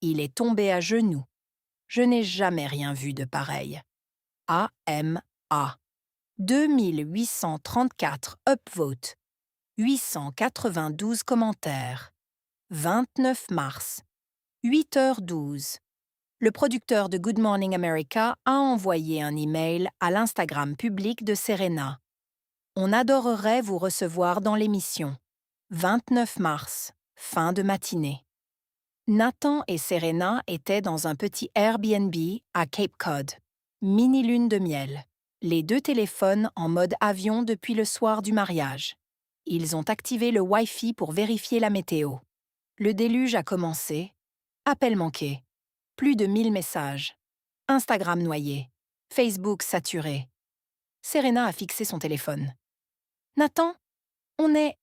[SPEAKER 2] Il est tombé à genoux. Je n'ai jamais rien vu de pareil. AMA. 2834 upvotes. 892 commentaires. 29 mars. 8h12. Le producteur de Good Morning America a envoyé un email à l'Instagram public de Serena. On adorerait vous recevoir dans l'émission. 29 mars. Fin de matinée. Nathan et Serena étaient dans un petit Airbnb à Cape Cod. Mini lune de miel. Les 2 téléphones en mode avion depuis le soir du mariage. Ils ont activé le Wi-Fi pour vérifier la météo. Le déluge a commencé. Appel manqué. Plus de 1000 messages. Instagram noyé. Facebook saturé. Serena a fixé son téléphone. Nathan, on est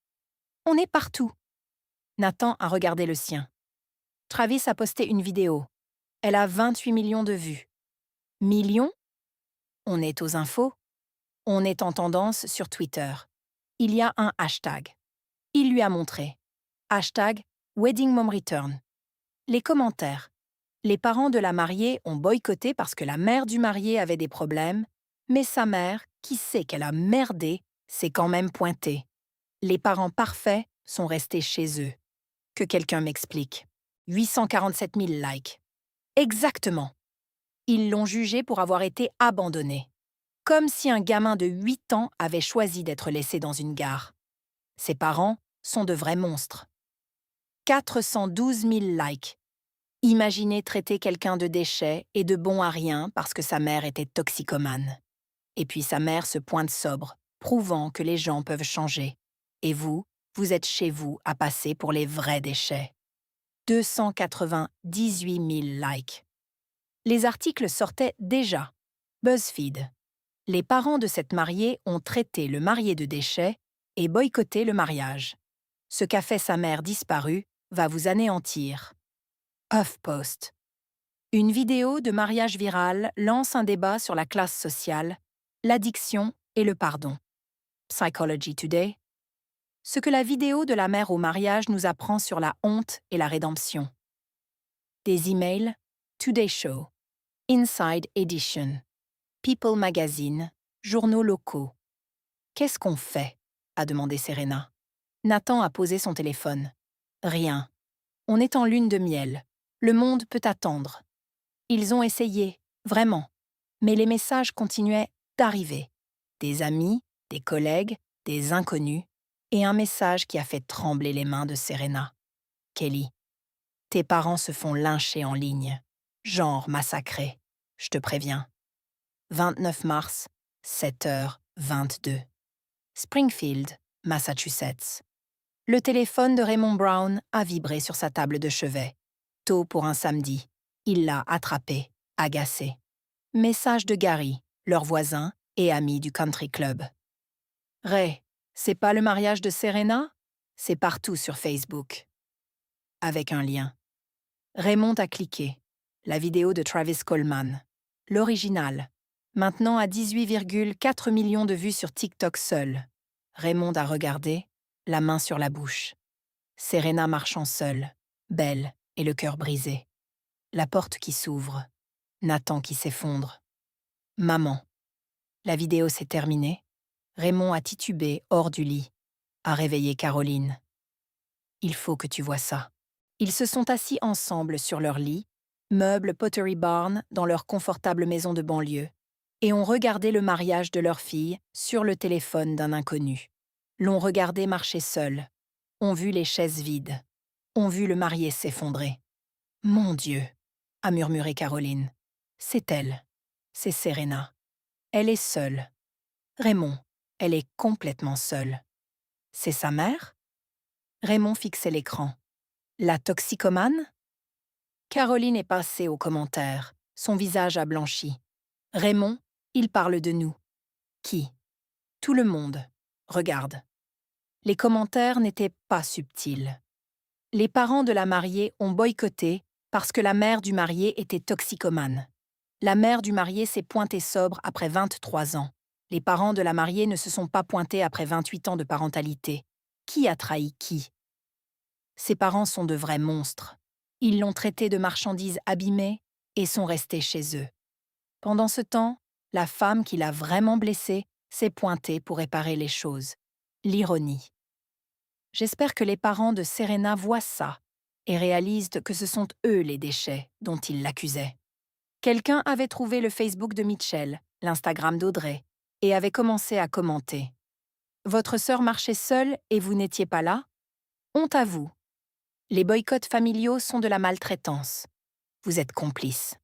[SPEAKER 2] partout. Nathan a regardé le sien. Travis a posté une vidéo. Elle a 28 millions de vues. Millions? On est aux infos. On est en tendance sur Twitter. Il y a un hashtag. Il lui a montré. Hashtag WeddingMomReturn. Les commentaires. Les parents de la mariée ont boycotté parce que la mère du marié avait des problèmes, mais sa mère, qui sait qu'elle a merdé, s'est quand même pointée. Les parents parfaits sont restés chez eux. Que quelqu'un m'explique. 847 000 likes. Exactement. Ils l'ont jugé pour avoir été abandonné. Comme si un gamin de 8 ans avait choisi d'être laissé dans une gare. Ses parents sont de vrais monstres. 412 000 likes. Imaginez traiter quelqu'un de déchet et de bon à rien parce que sa mère était toxicomane. Et puis sa mère se pointe sobre, prouvant que les gens peuvent changer. Et vous êtes chez vous à passer pour les vrais déchets. 298 000 likes. Les articles sortaient déjà. BuzzFeed. Les parents de cette mariée ont traité le marié de déchet et boycotté le mariage. Ce qu'a fait sa mère disparue va vous anéantir. HuffPost. Une vidéo de mariage viral lance un débat sur la classe sociale, l'addiction et le pardon. Psychology Today. Ce que la vidéo de la mère au mariage nous apprend sur la honte et la rédemption. Des emails, Today Show, Inside Edition, People Magazine, journaux locaux. Qu'est-ce qu'on fait? A demandé Serena. Nathan a posé son téléphone. Rien. On est en lune de miel. Le monde peut attendre. Ils ont essayé, vraiment. Mais les messages continuaient d'arriver. Des amis, des collègues, des inconnus, et un message qui a fait trembler les mains de Serena. Kelly, tes parents se font lyncher en ligne. Genre massacré. Je te préviens. 29 mars, 7h22. Springfield, Massachusetts. Le téléphone de Raymond Brown a vibré sur sa table de chevet. Tôt pour un samedi, il l'a attrapé, agacé. Message de Gary, leur voisin et ami du country club. Ray, c'est pas le mariage de Serena? C'est partout sur Facebook. Avec un lien. Raymond a cliqué. La vidéo de Travis Coleman. L'original. Maintenant à 18,4 millions de vues sur TikTok seul. Raymond a regardé, la main sur la bouche. Serena marchant seule, belle et le cœur brisé. La porte qui s'ouvre. Nathan qui s'effondre. Maman. La vidéo s'est terminée. Raymond a titubé hors du lit, a réveillé Caroline. Il faut que tu vois ça. Ils se sont assis ensemble sur leur lit, meuble Pottery Barn dans leur confortable maison de banlieue, et ont regardé le mariage de leur fille sur le téléphone d'un inconnu. L'ont regardé marcher seul, ont vu les chaises vides, ont vu le marié s'effondrer. « Mon Dieu !» a murmuré Caroline. « C'est elle. C'est Serena. Elle est seule. Raymond, elle est complètement seule. C'est sa mère ?» Raymond fixait l'écran. La toxicomane? Caroline est passée aux commentaires. Son visage a blanchi. Raymond, il parle de nous. Qui? Tout le monde. Regarde. Les commentaires n'étaient pas subtils. Les parents de la mariée ont boycotté parce que la mère du marié était toxicomane. La mère du marié s'est pointée sobre après 23 ans. Les parents de la mariée ne se sont pas pointés après 28 ans de parentalité. Qui a trahi qui? Ses parents sont de vrais monstres. Ils l'ont traité de marchandise abîmée et sont restés chez eux. Pendant ce temps, la femme qui l'a vraiment blessé s'est pointée pour réparer les choses. L'ironie. J'espère que les parents de Serena voient ça et réalisent que ce sont eux les déchets dont ils l'accusaient. Quelqu'un avait trouvé le Facebook de Mitchell, l'Instagram d'Audrey, et avait commencé à commenter. « Votre sœur marchait seule et vous n'étiez pas là? Honte à vous. Les boycotts familiaux sont de la maltraitance. Vous êtes complice. »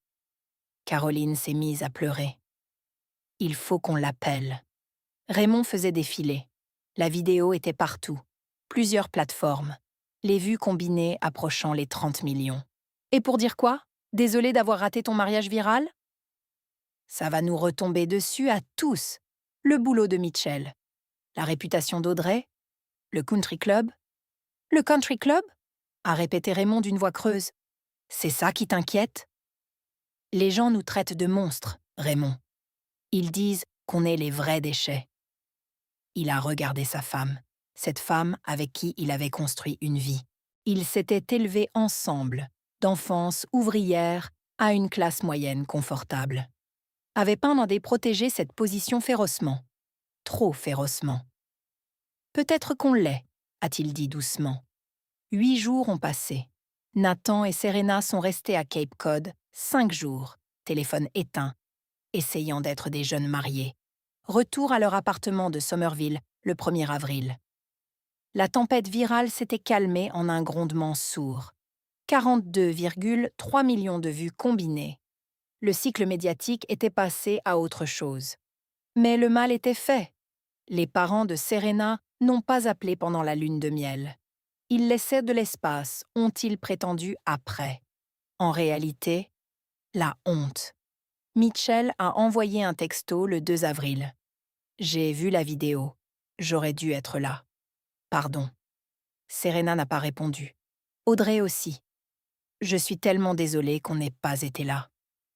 [SPEAKER 2] Caroline s'est mise à pleurer. « Il faut qu'on l'appelle. » Raymond faisait défiler. La vidéo était partout. Plusieurs plateformes. Les vues combinées approchant les 30 millions. Et pour dire quoi? Désolé d'avoir raté ton mariage viral? Ça va nous retomber dessus à tous. Le boulot de Mitchell. La réputation d'Audrey. Le country club. Le country club? A répété Raymond d'une voix creuse. C'est ça qui t'inquiète? Les gens nous traitent de monstres, Raymond. Ils disent qu'on est les vrais déchets. Il a regardé sa femme, cette femme avec qui il avait construit une vie. Ils s'étaient élevés ensemble, d'enfance ouvrière à une classe moyenne confortable. Avait peint dans des protégés cette position férocement. Trop férocement. Peut-être qu'on l'est, a-t-il dit doucement. 8 jours ont passé. Nathan et Serena sont restés à Cape Cod 5 jours, téléphone éteint, essayant d'être des jeunes mariés. Retour à leur appartement de Somerville le 1er avril. La tempête virale s'était calmée en un grondement sourd. 42,3 millions de vues combinées. Le cycle médiatique était passé à autre chose. Mais le mal était fait. Les parents de Serena n'ont pas appelé pendant la lune de miel. Ils laissaient de l'espace, ont-ils prétendu après. En réalité, la honte. Mitchell a envoyé un texto le 2 avril. « J'ai vu la vidéo. J'aurais dû être là. Pardon. » Serena n'a pas répondu. Audrey aussi. « Je suis tellement désolée qu'on n'ait pas été là.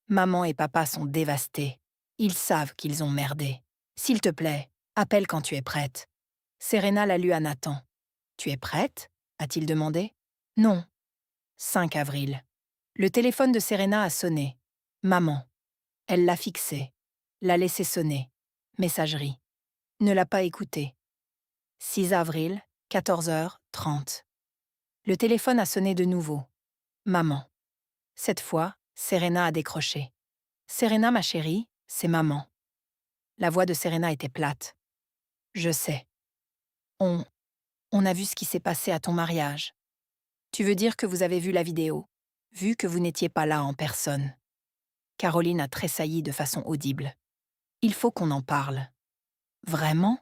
[SPEAKER 2] Maman et papa sont dévastés. Ils savent qu'ils ont merdé. S'il te plaît, appelle quand tu es prête. » Serena l'a lu à Nathan. « Tu es prête ?» a-t-il demandé. « Non. » 5 avril. Le téléphone de Serena a sonné. Maman. Elle l'a fixé. L'a laissé sonner. Messagerie. Ne l'a pas écouté. 6 avril, 14h30. Le téléphone a sonné de nouveau. Maman. Cette fois, Serena a décroché. Serena, ma chérie, c'est maman. La voix de Serena était plate. Je sais. On, on a vu ce qui s'est passé à ton mariage. Tu veux dire que vous avez vu la vidéo, vu que vous n'étiez pas là en personne. Caroline a tressailli de façon audible. Il faut qu'on en parle. Vraiment?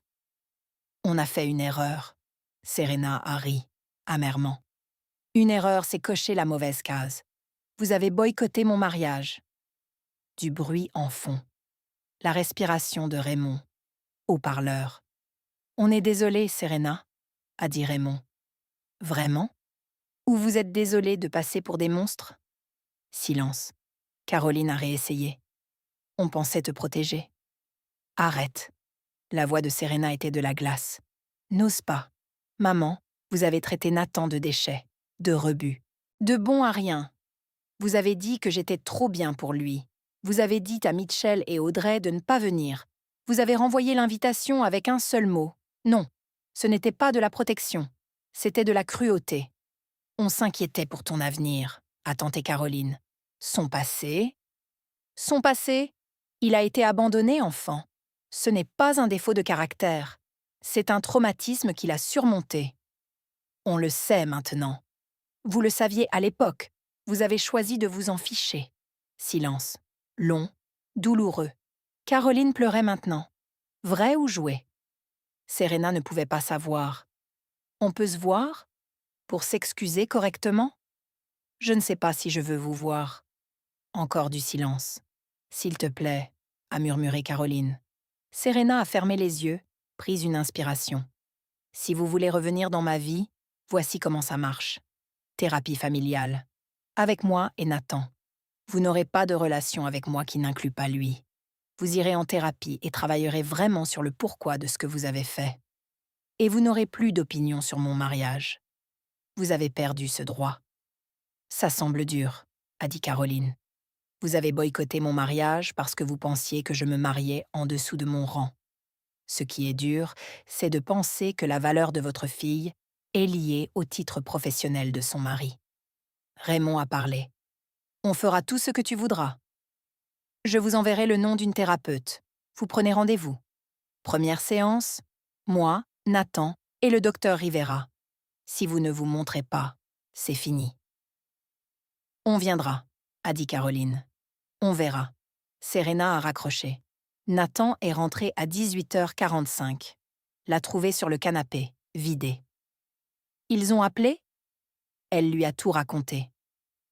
[SPEAKER 2] On a fait une erreur. Serena a ri, amèrement. Une erreur, c'est cocher la mauvaise case. Vous avez boycotté mon mariage. Du bruit en fond. La respiration de Raymond. Haut-parleur. On est désolé, Serena, a dit Raymond. Vraiment? Ou vous êtes désolé de passer pour des monstres? Silence. Caroline a réessayé. On pensait te protéger. Arrête. La voix de Serena était de la glace. N'ose pas. Maman, vous avez traité Nathan de déchet, de rebut, de bon à rien. Vous avez dit que j'étais trop bien pour lui. Vous avez dit à Mitchell et Audrey de ne pas venir. Vous avez renvoyé l'invitation avec un seul mot. Non, ce n'était pas de la protection. C'était de la cruauté. On s'inquiétait pour ton avenir, a tenté Caroline. Son passé? Son passé? Il a été abandonné, enfant. Ce n'est pas un défaut de caractère. C'est un traumatisme qu'il a surmonté. On le sait maintenant. Vous le saviez à l'époque. Vous avez choisi de vous en ficher. Silence. Long, douloureux. Caroline pleurait maintenant. Vrai ou joué? Serena ne pouvait pas savoir. On peut se voir? Pour s'excuser correctement? Je ne sais pas si je veux vous voir. Encore du silence. S'il te plaît, a murmuré Caroline. Serena a fermé les yeux, pris une inspiration. Si vous voulez revenir dans ma vie, voici comment ça marche. Thérapie familiale. Avec moi et Nathan. Vous n'aurez pas de relation avec moi qui n'inclut pas lui. Vous irez en thérapie et travaillerez vraiment sur le pourquoi de ce que vous avez fait. Et vous n'aurez plus d'opinion sur mon mariage. Vous avez perdu ce droit. Ça semble dur, a dit Caroline. Vous avez boycotté mon mariage parce que vous pensiez que je me mariais en dessous de mon rang. Ce qui est dur, c'est de penser que la valeur de votre fille est liée au titre professionnel de son mari. Raymond a parlé. On fera tout ce que tu voudras. Je vous enverrai le nom d'une thérapeute. Vous prenez rendez-vous. Première séance, moi, Nathan et le docteur Rivera. Si vous ne vous montrez pas, c'est fini. On viendra, a dit Caroline. On verra. Serena a raccroché. Nathan est rentré à 18h45. L'a trouvé sur le canapé, vidé. Ils ont appelé? Elle lui a tout raconté.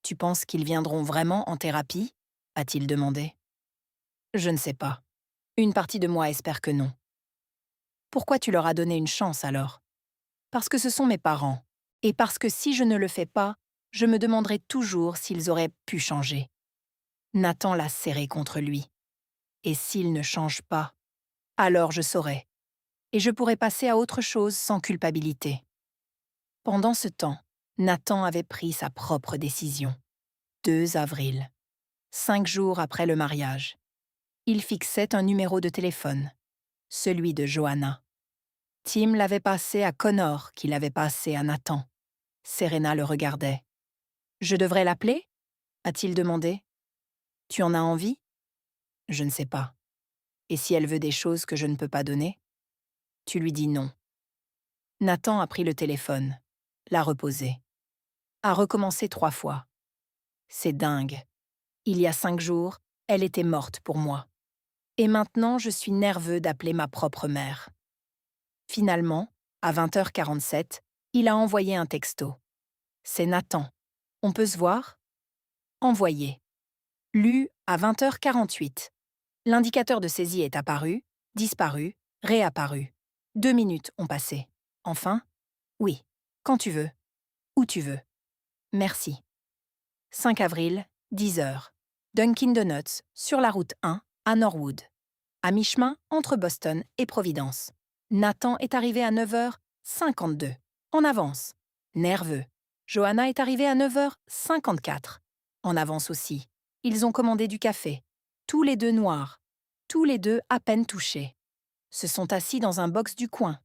[SPEAKER 2] Tu penses qu'ils viendront vraiment en thérapie? A-t-il demandé. Je ne sais pas. Une partie de moi espère que non. Pourquoi tu leur as donné une chance alors? Parce que ce sont mes parents. Et parce que si je ne le fais pas, je me demanderai toujours s'ils auraient pu changer. Nathan l'a serré contre lui. Et s'il ne change pas, alors je saurai. Et je pourrai passer à autre chose sans culpabilité. Pendant ce temps, Nathan avait pris sa propre décision. 2 avril. 5 jours après le mariage. Il fixait un numéro de téléphone. Celui de Johanna. Tim l'avait passé à Connor, qui l'avait passé à Nathan. Serena le regardait. « Je devrais l'appeler » a-t-il demandé. « Tu en as envie ?» Je ne sais pas. Et si elle veut des choses que je ne peux pas donner? Tu lui dis non. Nathan a pris le téléphone, l'a reposé. A recommencé 3 fois. C'est dingue. Il y a 5 jours, elle était morte pour moi. Et maintenant, je suis nerveux d'appeler ma propre mère. Finalement, à 20h47, il a envoyé un texto. C'est Nathan. On peut se voir? Envoyé. Lu à 20h48. L'indicateur de saisie est apparu, disparu, réapparu. 2 minutes ont passé. Enfin? Oui. Quand tu veux. Où tu veux. Merci. 5 avril, 10h. Dunkin' Donuts, sur la route 1, à Norwood. À mi-chemin entre Boston et Providence. Nathan est arrivé à 9h52. En avance. Nerveux. Johanna est arrivée à 9h54. En avance aussi. Ils ont commandé du café. Tous les deux noirs. Tous les deux à peine touchés. Se sont assis dans un box du coin.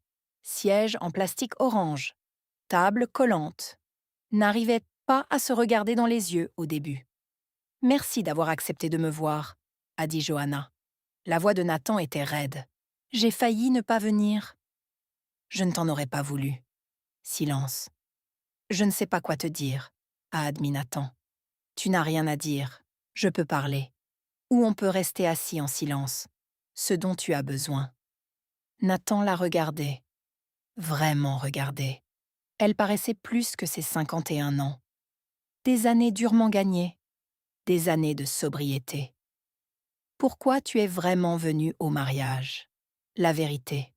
[SPEAKER 2] Siège en plastique orange. Table collante. N'arrivaient pas à se regarder dans les yeux au début. Merci d'avoir accepté de me voir, a dit Johanna. La voix de Nathan était raide. J'ai failli ne pas venir. Je ne t'en aurais pas voulu. Silence. Je ne sais pas quoi te dire, a admis Nathan. Tu n'as rien à dire. Je peux parler. Ou on peut rester assis en silence. Ce dont tu as besoin. Nathan la regardait. Vraiment regardait. Elle paraissait plus que ses 51 ans. Des années durement gagnées. Des années de sobriété. Pourquoi tu es vraiment venue au mariage? La vérité.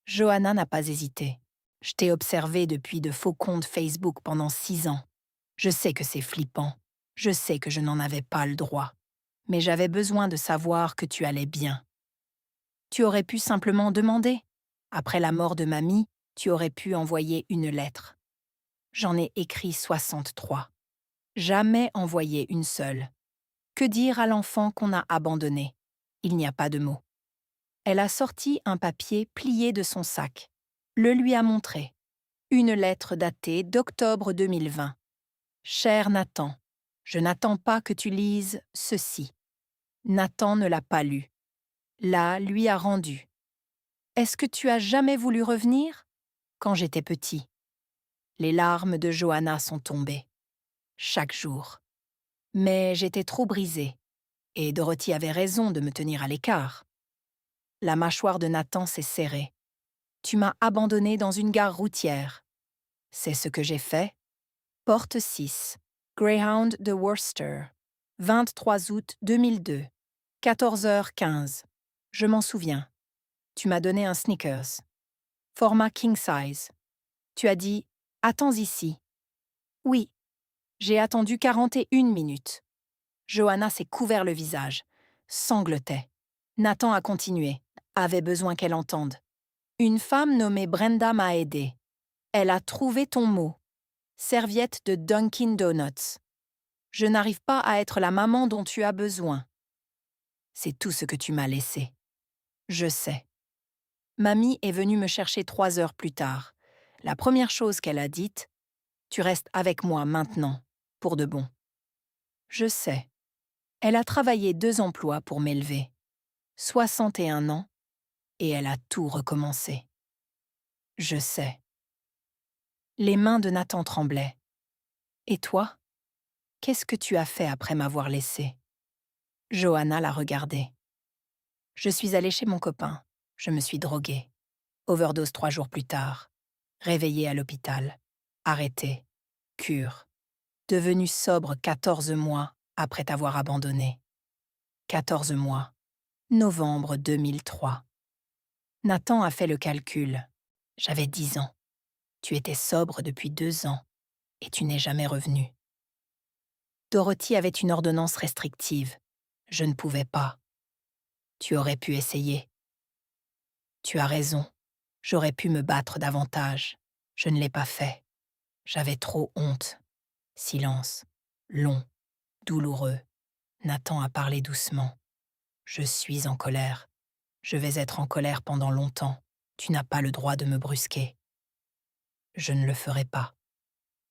[SPEAKER 2] Johanna n'a pas hésité. Je t'ai observé depuis de faux comptes Facebook pendant 6 ans. Je sais que c'est flippant. Je sais que je n'en avais pas le droit. Mais j'avais besoin de savoir que tu allais bien. Tu aurais pu simplement demander. Après la mort de mamie, tu aurais pu envoyer une lettre. J'en ai écrit 63. Jamais envoyé une seule. Que dire à l'enfant qu'on a abandonné? Il n'y a pas de mots. Elle a sorti un papier plié de son sac. Le lui a montré. Une lettre datée d'octobre 2020. Cher Nathan, je n'attends pas que tu lises ceci. Nathan ne l'a pas lu. Là, lui a rendu. Est-ce que tu as jamais voulu revenir? Quand j'étais petit. Les larmes de Johanna sont tombées. Chaque jour. Mais j'étais trop brisée. Et Dorothy avait raison de me tenir à l'écart. La mâchoire de Nathan s'est serrée. Tu m'as abandonnée dans une gare routière. C'est ce que j'ai fait. Porte 6, Greyhound de Worcester, 23 août 2002, 14h15. Je m'en souviens. Tu m'as donné un Snickers. Format king size. Tu as dit « Attends ici ». Oui, j'ai attendu 41 minutes. Johanna s'est couvert le visage, sanglotait. Nathan a continué, avait besoin qu'elle entende. Une femme nommée Brenda m'a aidée. Elle a trouvé ton mot. Serviette de Dunkin' Donuts. Je n'arrive pas à être la maman dont tu as besoin. C'est tout ce que tu m'as laissé. Je sais. Mamie est venue me chercher 3 heures plus tard. La première chose qu'elle a dite, tu restes avec moi maintenant, pour de bon. Je sais. Elle a travaillé 2 emplois pour m'élever. 61 ans, et elle a tout recommencé. Je sais. Les mains de Nathan tremblaient. Et toi? Qu'est-ce que tu as fait après m'avoir laissé? Johanna la regardait. Je suis allée chez mon copain. Je me suis droguée. Overdose 3 jours plus tard. Réveillée à l'hôpital. Arrêtée. Cure. Devenue sobre 14 mois après t'avoir abandonnée. 14 mois. Novembre 2003. Nathan a fait le calcul. J'avais 10 ans. Tu étais sobre depuis 2 ans. Et tu n'es jamais revenu. Dorothy avait une ordonnance restrictive. Je ne pouvais pas. Tu aurais pu essayer. Tu as raison. J'aurais pu me battre davantage. Je ne l'ai pas fait. J'avais trop honte. Silence. Long. Douloureux. Nathan a parlé doucement. Je suis en colère. Je vais être en colère pendant longtemps. Tu n'as pas le droit de me brusquer. Je ne le ferai pas.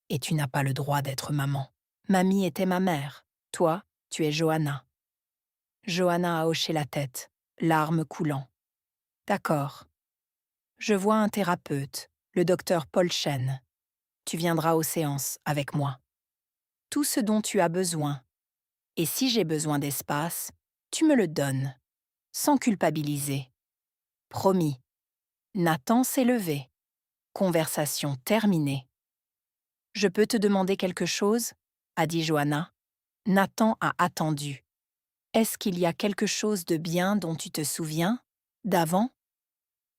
[SPEAKER 2] Et tu n'as pas le droit d'être maman. Mamie était ma mère. Toi, tu es Johanna. Johanna a hoché la tête, larmes coulant. D'accord. Je vois un thérapeute, le docteur Paul Chen. Tu viendras aux séances avec moi. Tout ce dont tu as besoin. Et si j'ai besoin d'espace, tu me le donnes, sans culpabiliser. Promis. Nathan s'est levé. Conversation terminée. Je peux te demander quelque chose? A dit Johanna. Nathan a attendu. Est-ce qu'il y a quelque chose de bien dont tu te souviens? D'avant?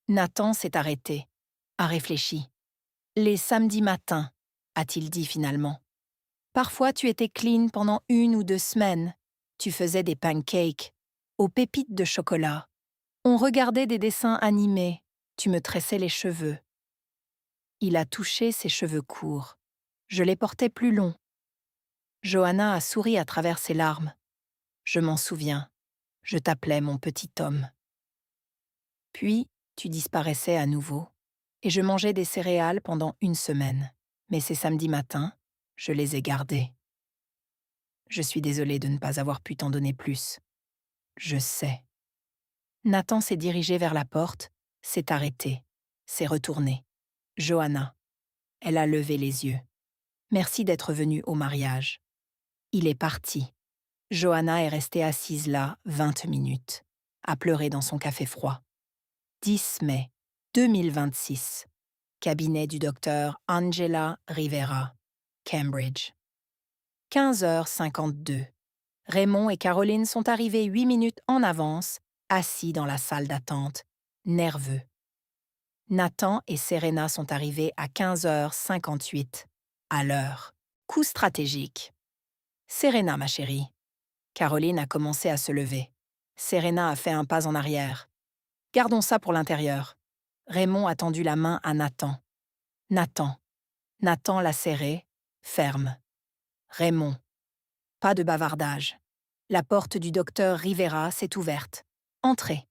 [SPEAKER 2] Nathan s'est arrêté, a réfléchi. Les samedis matins, a-t-il dit finalement. Parfois tu étais clean pendant 1 ou 2 semaines. Tu faisais des pancakes, aux pépites de chocolat. On regardait des dessins animés. Tu me tressais les cheveux. Il a touché ses cheveux courts. Je les portais plus longs. Johanna a souri à travers ses larmes. Je m'en souviens. Je t'appelais mon petit homme. Puis, tu disparaissais à nouveau, et je mangeais des céréales pendant 1 semaine. Mais ces samedis matins, je les ai gardés. Je suis désolée de ne pas avoir pu t'en donner plus. Je sais. Nathan s'est dirigé vers la porte, s'est arrêté, s'est retourné. Johanna. Elle a levé les yeux. Merci d'être venue au mariage. Il est parti. Johanna est restée assise là 20 minutes, à pleurer dans son café froid. 10 mai 2026. Cabinet du docteur Angela Rivera, Cambridge. 15h52. Raymond et Caroline sont arrivés 8 minutes en avance, assis dans la salle d'attente, nerveux. Nathan et Serena sont arrivés à 15h58, à l'heure. Coup stratégique. Serena, ma chérie. Caroline a commencé à se lever. Serena a fait un pas en arrière. Gardons ça pour l'intérieur. Raymond a tendu la main à Nathan. Nathan. Nathan l'a serré, ferme. Raymond. Pas de bavardage. La porte du docteur Rivera s'est ouverte. Entrez.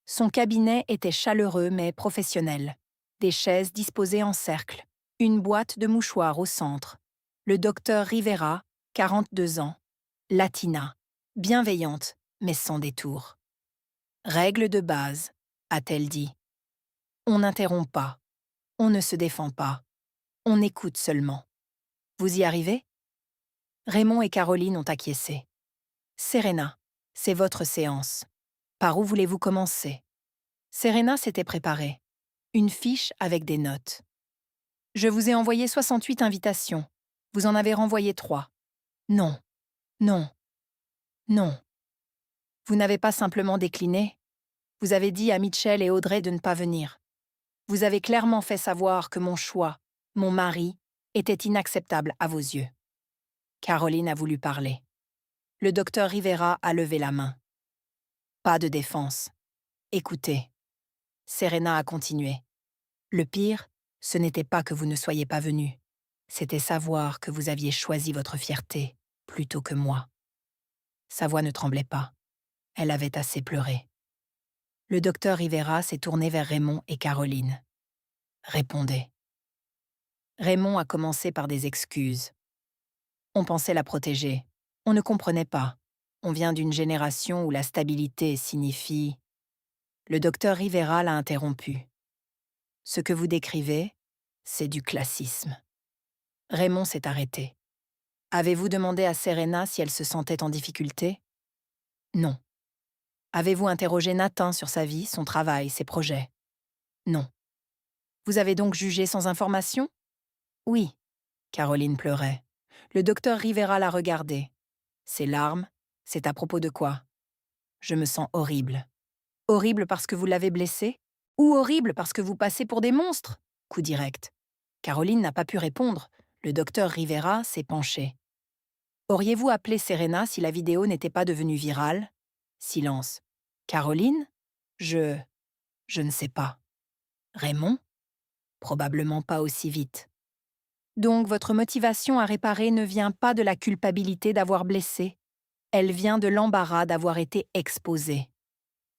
[SPEAKER 2] Son cabinet était chaleureux mais professionnel. Des chaises disposées en cercle. Une boîte de mouchoirs au centre. Le docteur Rivera, 42 ans. Latina. Bienveillante, mais sans détour. Règle de base, a-t-elle dit. On n'interrompt pas. On ne se défend pas. On écoute seulement. Vous y arrivez? Raymond et Caroline ont acquiescé. Serena, c'est votre séance. Par où voulez-vous commencer? Serena s'était préparée. Une fiche avec des notes. Je vous ai envoyé 68 invitations. Vous en avez renvoyé 3. Non, non, non. Vous n'avez pas simplement décliné. Vous avez dit à Mitchell et Audrey de ne pas venir. Vous avez clairement fait savoir que mon choix, mon mari, était inacceptable à vos yeux. Caroline a voulu parler. Le docteur Rivera a levé la main. Pas de défense. Écoutez. Serena a continué. Le pire, ce n'était pas que vous ne soyez pas venu. C'était savoir que vous aviez choisi votre fierté plutôt que moi. Sa voix ne tremblait pas. Elle avait assez pleuré. Le docteur Rivera s'est tourné vers Raymond et Caroline. Répondez. Raymond a commencé par des excuses. On pensait la protéger. On ne comprenait pas. On vient d'une génération où la stabilité signifie... Le docteur Rivera l'a interrompu. Ce que vous décrivez, c'est du classisme. Raymond s'est arrêté. Avez-vous demandé à Serena si elle se sentait en difficulté? Non. Avez-vous interrogé Nathan sur sa vie, son travail, ses projets? Non. Vous avez donc jugé sans information? Oui. Caroline pleurait. Le docteur Rivera l'a regardée. Ses larmes, c'est à propos de quoi? Je me sens horrible. Horrible parce que vous l'avez blessée? Ou horrible parce que vous passez pour des monstres? Coup direct. Caroline n'a pas pu répondre. Le docteur Rivera s'est penché. Auriez-vous appelé Serena si la vidéo n'était pas devenue virale? Silence. Caroline? Je ne sais pas. Raymond? Probablement pas aussi vite. Donc votre motivation à réparer ne vient pas de la culpabilité d'avoir blessé. Elle vient de l'embarras d'avoir été exposé.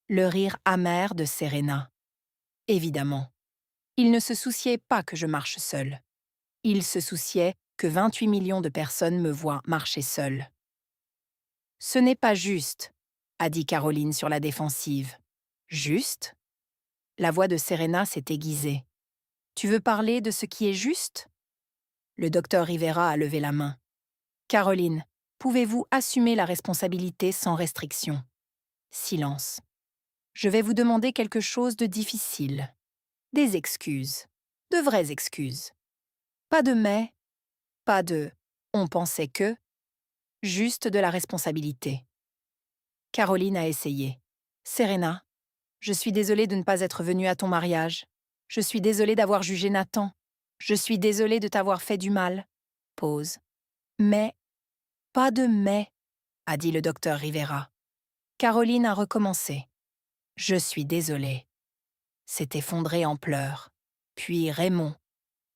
[SPEAKER 2] Le rire amer de Serena. Évidemment. Il ne se souciait pas que je marche seule. Il se souciait que 28 millions de personnes me voient marcher seule. Ce n'est pas juste, a dit Caroline sur la défensive. Juste? La voix de Serena s'est aiguisée. Tu veux parler de ce qui est juste? Le docteur Rivera a levé la main. Caroline, pouvez-vous assumer la responsabilité sans restriction? Silence. Je vais vous demander quelque chose de difficile. Des excuses. De vraies excuses. Pas de mais, pas de on pensait que, juste de la responsabilité. Caroline a essayé. Serena, je suis désolée de ne pas être venue à ton mariage. Je suis désolée d'avoir jugé Nathan. Je suis désolée de t'avoir fait du mal. Pause. Mais, pas de mais, a dit le docteur Rivera. Caroline a recommencé. Je suis désolée. S'est effondrée en pleurs. Puis Raymond.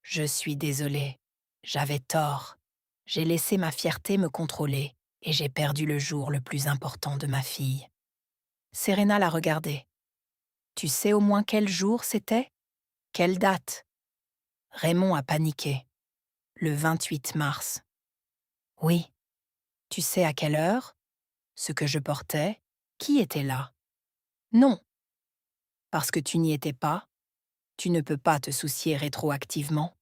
[SPEAKER 2] Je suis désolée. J'avais tort. J'ai laissé ma fierté me contrôler et j'ai perdu le jour le plus important de ma fille. Serena l'a regardé. Tu sais au moins quel jour c'était? Quelle date? Raymond a paniqué. Le 28 mars. Oui. Tu sais à quelle heure? Ce que je portais? Qui était là? Non. Parce que tu n'y étais pas, tu ne peux pas te soucier rétroactivement.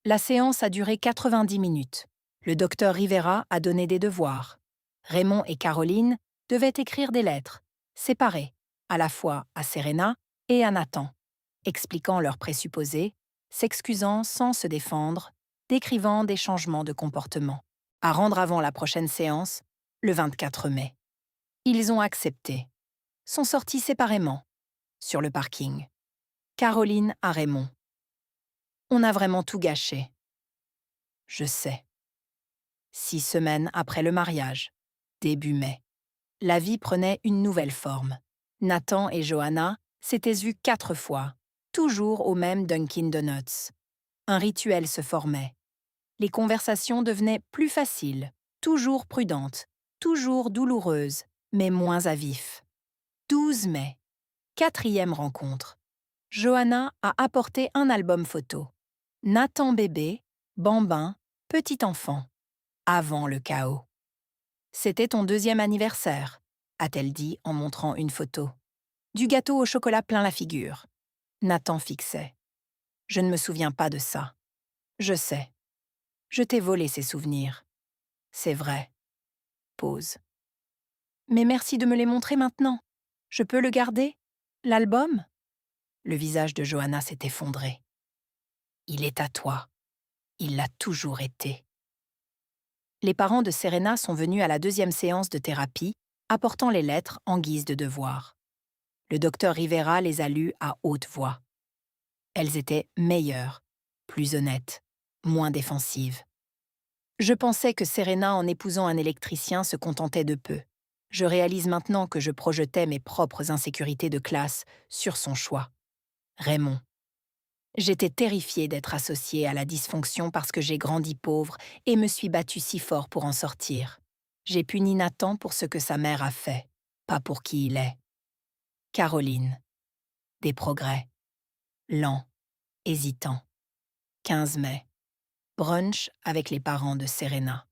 [SPEAKER 2] La séance a duré 90 minutes. Le docteur Rivera a donné des devoirs. Raymond et Caroline devaient écrire des lettres, séparées, à la fois à Serena et à Nathan, expliquant leurs présupposés, s'excusant sans se défendre, décrivant des changements de comportement, à rendre avant la prochaine séance, le 24 mai. Ils ont accepté. Sont sortis séparément, sur le parking. Caroline à Raymond. On a vraiment tout gâché. Je sais. 6 semaines après le mariage, début mai, la vie prenait une nouvelle forme. Nathan et Johanna s'étaient vus 4 fois, toujours au même Dunkin' Donuts. Un rituel se formait. Les conversations devenaient plus faciles, toujours prudentes, toujours douloureuses, mais moins à vif. 12 mai, 4e rencontre. Johanna a apporté un album photo. Nathan bébé, bambin, petit enfant. Avant le chaos. C'était ton 2e anniversaire, a-t-elle dit en montrant une photo. Du gâteau au chocolat plein la figure. Nathan fixait. Je ne me souviens pas de ça. Je sais. Je t'ai volé ces souvenirs. C'est vrai. Pause. Mais merci de me les montrer maintenant. Je peux le garder? L'album? Le visage de Johanna s'est effondré. Il est à toi. Il l'a toujours été. Les parents de Serena sont venus à la 2e séance de thérapie, apportant les lettres en guise de devoir. Le docteur Rivera les a lues à haute voix. Elles étaient meilleures, plus honnêtes, moins défensives. Je pensais que Serena, en épousant un électricien, se contentait de peu. Je réalise maintenant que je projetais mes propres insécurités de classe sur son choix. Raymond. J'étais terrifiée d'être associée à la dysfonction parce que j'ai grandi pauvre et me suis battue si fort pour en sortir. J'ai puni Nathan pour ce que sa mère a fait, pas pour qui il est. Caroline. Des progrès. Lent, hésitant. 15 mai. Brunch avec les parents de Serena.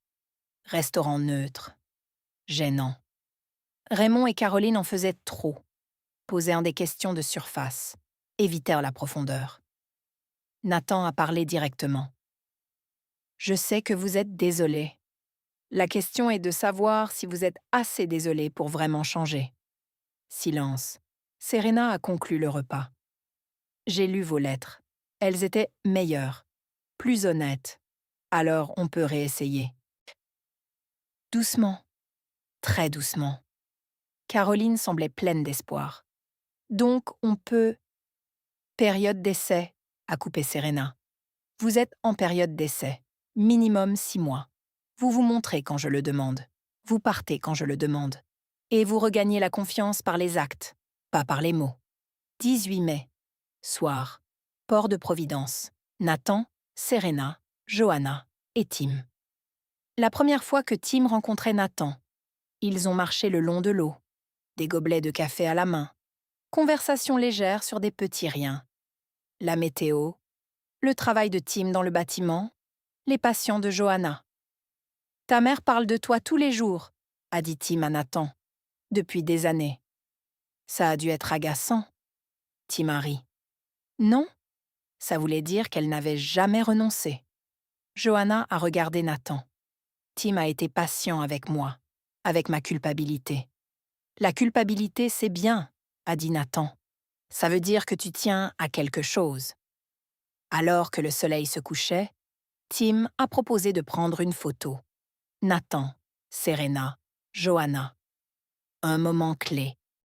[SPEAKER 2] Restaurant neutre. Gênant. Raymond et Caroline en faisaient trop. Posèrent des questions de surface. Évitèrent la profondeur. Nathan a parlé directement. Je sais que vous êtes désolé. La question est de savoir si vous êtes assez désolé pour vraiment changer. Silence. Serena a conclu le repas. J'ai lu vos lettres. Elles étaient meilleures, plus honnêtes. Alors on peut réessayer. Doucement. Très doucement. Caroline semblait pleine d'espoir. Donc on peut... Période d'essai, a coupé Serena. Vous êtes en période d'essai. Minimum 6 mois. Vous vous montrez quand je le demande. Vous partez quand je le demande. Et vous regagnez la confiance par les actes, pas par les mots. 18 mai. Soir. Port de Providence. Nathan, Serena, Johanna et Tim. La première fois que Tim rencontrait Nathan, ils ont marché le long de l'eau, des gobelets de café à la main, conversation légère sur des petits riens. La météo, le travail de Tim dans le bâtiment, les patients de Johanna. Ta mère parle de toi tous les jours, a dit Tim à Nathan, depuis des années. Ça a dû être agaçant. Tim a ri. Non, ça voulait dire qu'elle n'avait jamais renoncé. Johanna a regardé Nathan. Tim a été patient avec moi, avec ma culpabilité. La culpabilité, c'est bien, a dit Nathan. Ça veut dire que tu tiens à quelque chose. Alors que le soleil se couchait, Tim a proposé de prendre une photo. Nathan, Serena, Johanna. Un moment clé.